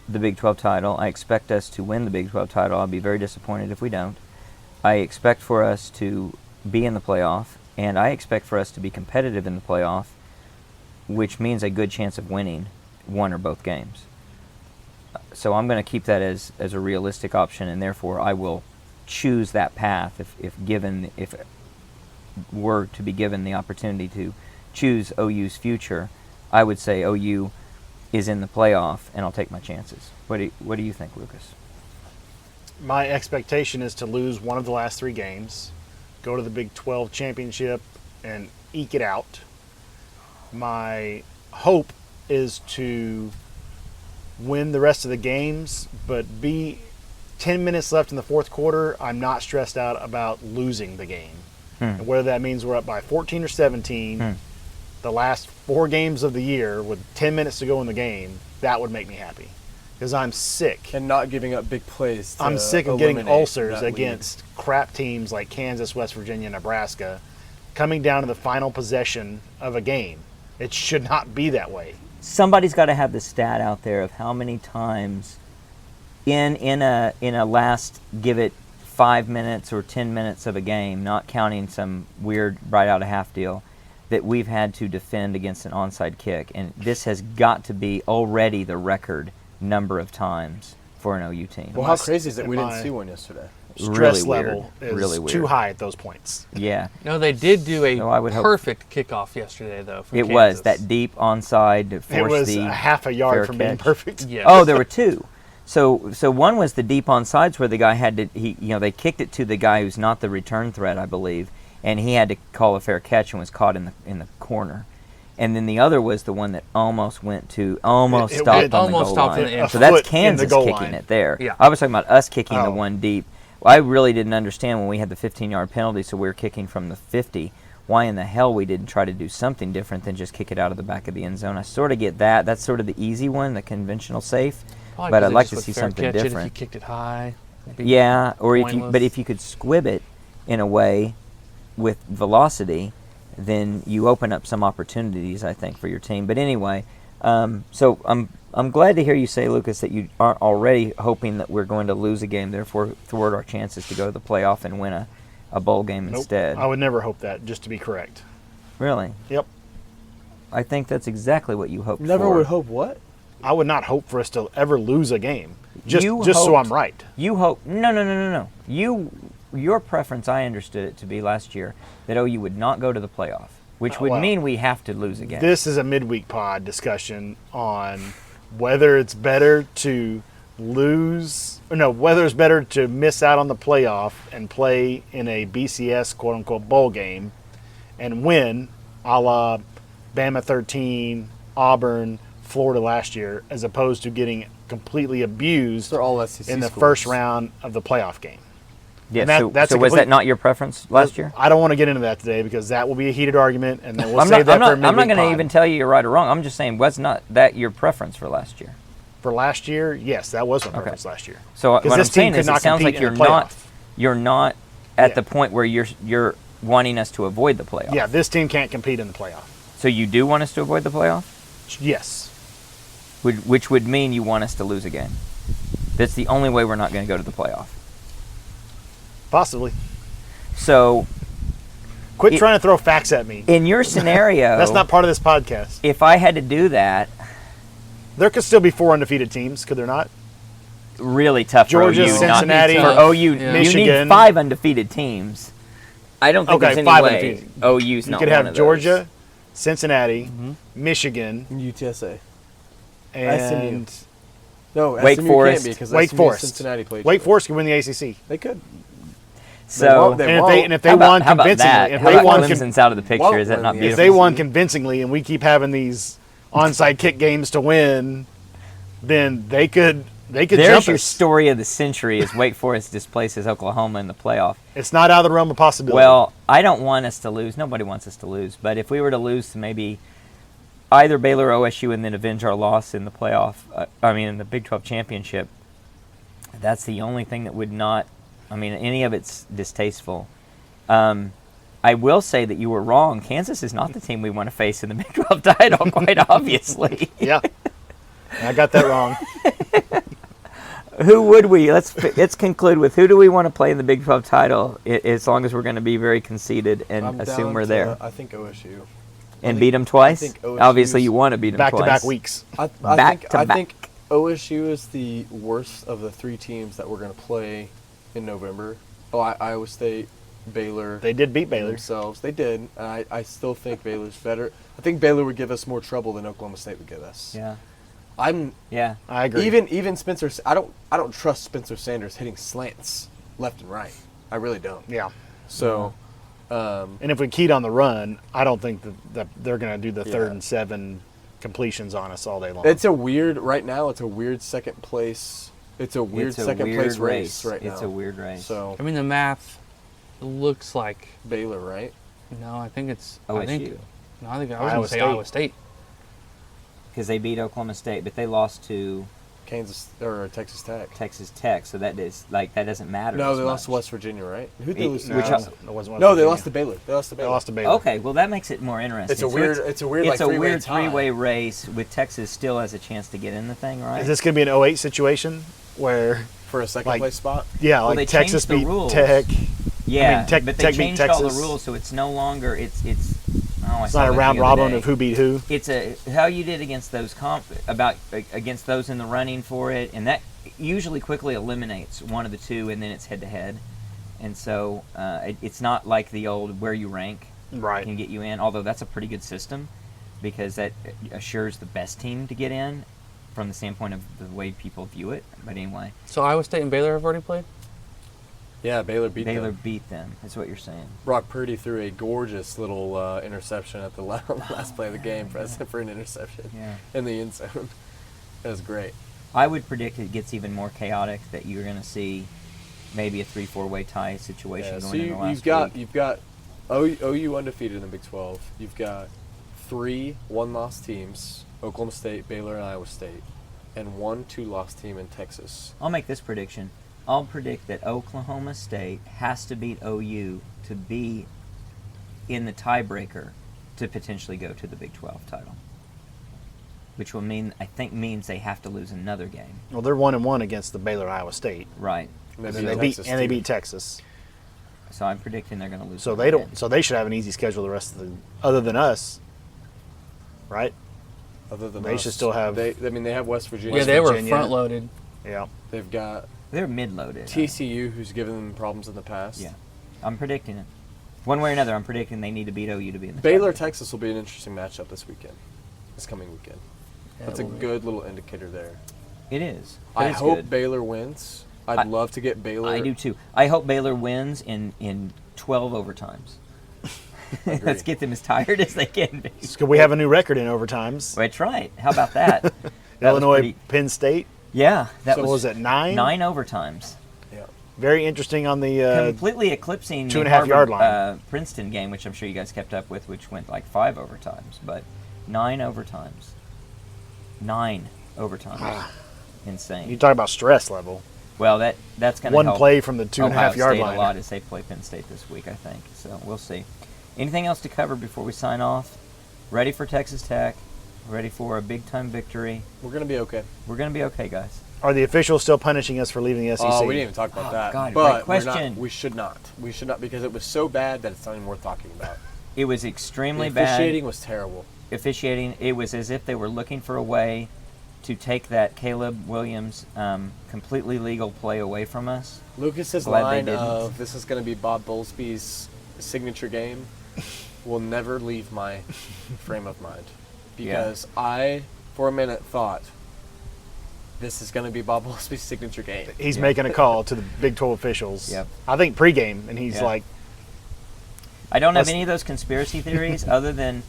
the Big 12 title. I expect us to win the Big 12 title. I'll be very disappointed if we don't. I expect for us to be in the playoff, and I expect for us to be competitive in the playoff, which means a good chance of winning one or both games. So I'm going to keep that as a realistic option, and therefore I will choose that path if we're to be given the opportunity to choose OU's future. I would say OU is in the playoff, and I'll take my chances. What do you think, Lucas? My expectation is to lose one of the last 3 games, go to the Big 12 championship, and eke it out. My hope is to win the rest of the games, but be 10 minutes left in the fourth quarter, I'm not stressed out about losing the game. And whether that means we're up by 14 or 17, the last 4 games of the year with 10 minutes to go in the game, that would make me happy. Because I'm sick. And not giving up big plays. I'm sick of getting ulcers against crap teams like Kansas, West Virginia, Nebraska, coming down to the final possession of a game. It should not be that way. Somebody's got to have the stat out there of how many times in a last, give it 5 minutes or 10 minutes of a game, not counting some weird right out of half deal, that we've had to defend against an onside kick. And this has got to be already the record number of times for an OU team. Well, how crazy is it we didn't see one yesterday? Stress really level weird. is Really weird. too high at those points. Yeah. No, they did do a No, I would hope- perfect kickoff yesterday, though. From It Kansas. was that deep onside to force It was the a half a yard fair from being catch. perfect. Yes. Oh, there were 2. So one was the deep onsides where the guy had to they kicked it to the guy who's not the return threat, I believe, and he had to call a fair catch and was caught in the corner. And then the other was the one that almost went to almost It stopped went- on almost the stopped goal in the line. end. So A that's foot in the Kansas goal kicking line. it there. Yeah. I was talking about us kicking the Oh. one deep. Well, I really didn't understand when we had the 15-yard penalty, so we were kicking from the 50. Why in the hell we didn't try to do something different than just kick it out of the back of the end zone? I sort of get that. That's sort of the easy one, the conventional safe. Probably But 'cause I'd they like just to would see fair something catch it different. If you kicked it high. It'd be Yeah, or pointless. if you could squib it in a way with velocity, then you open up some opportunities, I think, for your team. But anyway, so I'm glad to hear you say, Lucas, that you aren't already hoping that we're going to lose a game, therefore thwart our chances to go to the playoff and win a bowl game Nope. instead. I would never hope that, just to be correct. Really? Yep. I think that's exactly what you hoped Never for. would hope what? I would not hope for us to ever lose a game. Just You so hoped- I'm right. You hope no. Your preference, I understood it to be last year, that OU would not go to the playoff, which would well, mean we have to lose a game. This is a midweek pod discussion on whether it's better to whether it's better to miss out on the playoff and play in a BCS quote-unquote bowl game and win, a la Bama 13, Auburn, Florida last year, as opposed to getting completely abused They're all SEC in the schools. first round of the playoff game. Yeah, and that- so that's a was complete- that not your preference last year? I don't want to get into that today because that will be a heated argument, and then we'll I'm save not, that I'm for a not, midweek I'm not going to pod. even tell you you're right or wrong. I'm just saying, was not that your preference for last year? For last year, yes, that was my preference last year. So what 'Cause I'm this team saying could is, not it sounds compete like in the you're not at Yeah. the point where you're wanting us to avoid the playoff. Yeah, this team can't compete in the playoff. So you do want us to avoid the playoff, Yes. which would mean you want us to lose a game. That's the only way we're not going to go to the playoff. Possibly. So, Quit trying to throw facts at me. in your scenario, That's not part of this podcast. if I had to do that, There could still be 4 undefeated teams, could there not? really tough Georgia, for OU. Cincinnati, for OU, Yeah. you Michigan. need 5 undefeated teams. I don't think Okay, there's any 5 way undefeated. OU's You not could one have of Georgia, those. Cincinnati, Michigan, UTSA. and No, Wake SMU Forest. can't be because Wake SMU and Forest. Cincinnati played. Wake each other. Forest could win the ACC. They could. So, They And if they how about, won how about convincingly, that? if How they about won, Clemson's out of the picture? won't Is that win not the if beautiful? they won convincingly, and we keep having these onside kick games to win, then they could There's jump your us. story of the century as Wake Forest displaces Oklahoma in the playoff. It's not out of the realm of possibility. Well, I don't want us to lose. Nobody wants us to lose. But if we were to lose to maybe either Baylor or OSU and then avenge our loss in the playoff, in the Big 12 championship, that's the only thing that would not, any of it's distasteful. I will say that you were wrong. Kansas is not the team we want to face in the Big 12 title, quite obviously. yeah, I got that wrong. Who would we? Let's conclude with who do we want to play in the Big 12 title? As long as we're going to be very conceited and I'm assume down we're to, there I think OSU. and beat them twice. think OSU's Obviously, you want to beat them twice. Back-to-back weeks. I Back-to-back. think OSU is the worst of the 3 teams that we're going to play in November. Iowa State, Baylor. They did beat Baylor. Themselves. They did. I still think Baylor's better. I think Baylor would give us more trouble than Oklahoma State would give us. Yeah, I'm yeah. I agree. even Spencer. I don't trust Spencer Sanders hitting slants left and right. I really don't. Yeah. So, And if we keyed on the run, I don't think that they're going to do the 3rd Yeah. and 7 completions on us all day long. it's a weird right now. It's a weird second place. It's a weird It's a second weird place race right now. It's a weird race. So I mean, the math looks like Baylor, right? no. I think it's OSU. I think I was Iowa going to say State. Iowa State. Because they beat Oklahoma State, but they lost to Kansas or Texas Tech. Texas Tech, so that doesn't matter. No, as they lost to much. West Virginia, right? Who did they lose to? which- it wasn't West No, they Virginia. lost to Baylor. They lost to They Baylor. lost to Baylor. Okay, well that makes it more interesting. It's a So weird. It's a weird. It's like, a weird tie. three-way race with Texas still has a chance to get in the thing, right? Is this going to be an 08 situation where, for a second like- place spot. yeah, Well, they like Texas changed the beat rules. Tech? Yeah, Tech- but they Tech beat changed all the Texas. rules, so it's no longer it's. Oh, I It's saw not a that round the other robin day. of who beat who. It's how you did against those against those in the running for it, and that usually quickly eliminates one of the two, and then it's head to head, and so it's not like the old where you rank Right. can get you in. Although that's a pretty good system because that assures the best team to get in from the standpoint of the way people view it. But anyway, So Iowa State and Baylor have already played. Yeah, Baylor beat Baylor them. beat them. That's what you're saying. Brock Purdy threw a gorgeous little interception at the last play of the game for an interception Yeah. in the end zone. That was great. I would predict it gets even more chaotic. That you're going to see maybe a 3-4-way tie situation Yeah, going so in the last you've week. got OU undefeated in the Big 12. You've got 3 one-loss teams: Oklahoma State, Baylor, and Iowa State, and 1 2-loss team in Texas. I'll make this prediction. I'll predict that Oklahoma State has to beat OU to be in the tiebreaker to potentially go to the Big 12 title. Which will means they have to lose another game. Well, they're 1-1 against the Baylor Iowa State. Right. And And then they Texas, beat and they too. beat Texas. So I'm predicting they're going to lose. So another they game. don't. So they should have an easy schedule the rest of the other than us. Right? Other than They us. should still have- They have West Virginia. Yeah, they were Virginia. front loaded. Yeah. They've got They're mid-loaded. TCU, who's given them problems in the past. Yeah. I'm predicting it. One way or another, I'm predicting they need to beat OU to be in the Baylor, tiebreaker. Texas will be an interesting matchup this weekend. This coming weekend. That's a it will be. good little indicator there. It is. I It's hope good. Baylor wins. I'd love to get Baylor. I do too. I hope Baylor wins in 12 overtimes. Let's get them as tired as they can be. Could we have a new record in overtimes? That's right. How about that? That was Illinois, pretty- Penn State. Yeah, that So What was it? 9. 9 overtimes. Yeah. Very interesting on the. Completely eclipsing the 2.5 yard Harvard, line. Princeton game, which I'm sure you guys kept up with, which went like 5 overtimes, but 9 overtimes. 9 overtimes. Insane. You talk about stress level. Well, that's going to One help play from the 2.5 Ohio yard State line. a lot as they play Penn State this week, I think. So we'll see. Anything else to cover before we sign off? Ready for Texas Tech? Ready for a big time victory? We're going to be okay. We're going to be okay, guys. Are the officials still punishing us for leaving the SEC? Oh, we didn't even talk about that. God, but great question. We should not. We should not, because it was so bad that it's not even worth talking about. It was extremely The bad. officiating was terrible. It was as if they were looking for a way to take that Caleb Williams completely legal play away from us. Lucas's Glad they line didn't. of "This is going to be Bob Bowlesby's signature game" will never leave my frame of mind, because I, for a minute, thought this is going to be Bob Bowlesby's signature game. He's making a call to the Big 12 officials. Yep. I think pregame, and he's Yeah. like, I don't have Let's- any of those conspiracy theories other than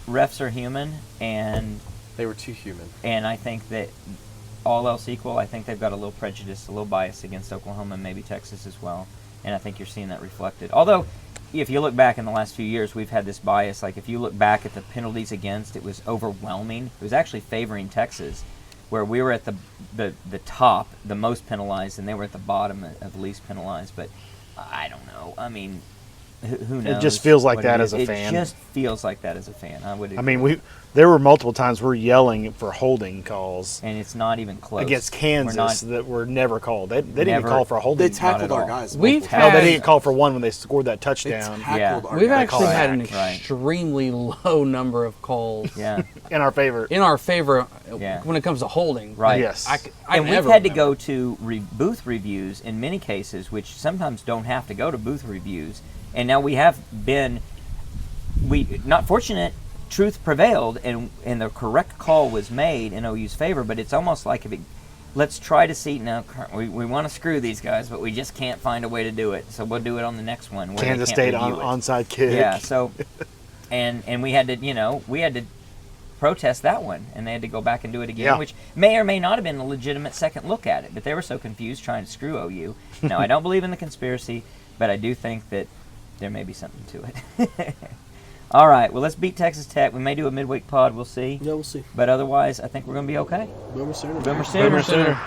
refs are human, and They were too human. I think that all else equal, I think they've got a little prejudice, a little bias against Oklahoma and maybe Texas as well, and I think you're seeing that reflected. Although, if you look back in the last few years, we've had this bias. Like, if you look back at the penalties against, it was overwhelming. It was actually favoring Texas, where we were at the top, the most penalized, and they were at the bottom of the least penalized. But I don't know. I mean, who knows? It just feels like what that it as is. a fan. It just feels like that as a fan. I would. I mean, there were multiple times we're yelling for holding calls and it's not even close against We're Kansas not- that were never called. They didn't even Never. call for a holding. They tackled at our all. guys. We've multiple No, had- they didn't call for one when they scored that times. They touchdown tackled Yeah. our We've guys. actually had an Right. extremely low number of calls Yeah. in our favor. in our favor Yeah. when it comes to holding. Right. Yes. I And we've never had to remember. go to booth reviews in many cases, which sometimes don't have to go to booth reviews. And now we have been, not fortunate, truth prevailed, and the correct call was made in OU's favor. But it's almost like let's try to see now. We want to screw these guys, but we just can't find a way to do it. So we'll do it on the next one. Where Kansas they can't State review it. onside kick. Yeah. So, and we had to protest that one, and they had to go back and do it again, Yeah. which may or may not have been a legitimate second look at it. But they were so confused trying to screw OU. Now, I don't believe in the conspiracy, but I do think that there may be something to it. All right, well, let's beat Texas Tech. We may do a midweek pod. We'll see. Yeah, we'll see. But otherwise, I think we're going to be okay. Boomer Sooner. Boomer Boomer Sooner. Sooner.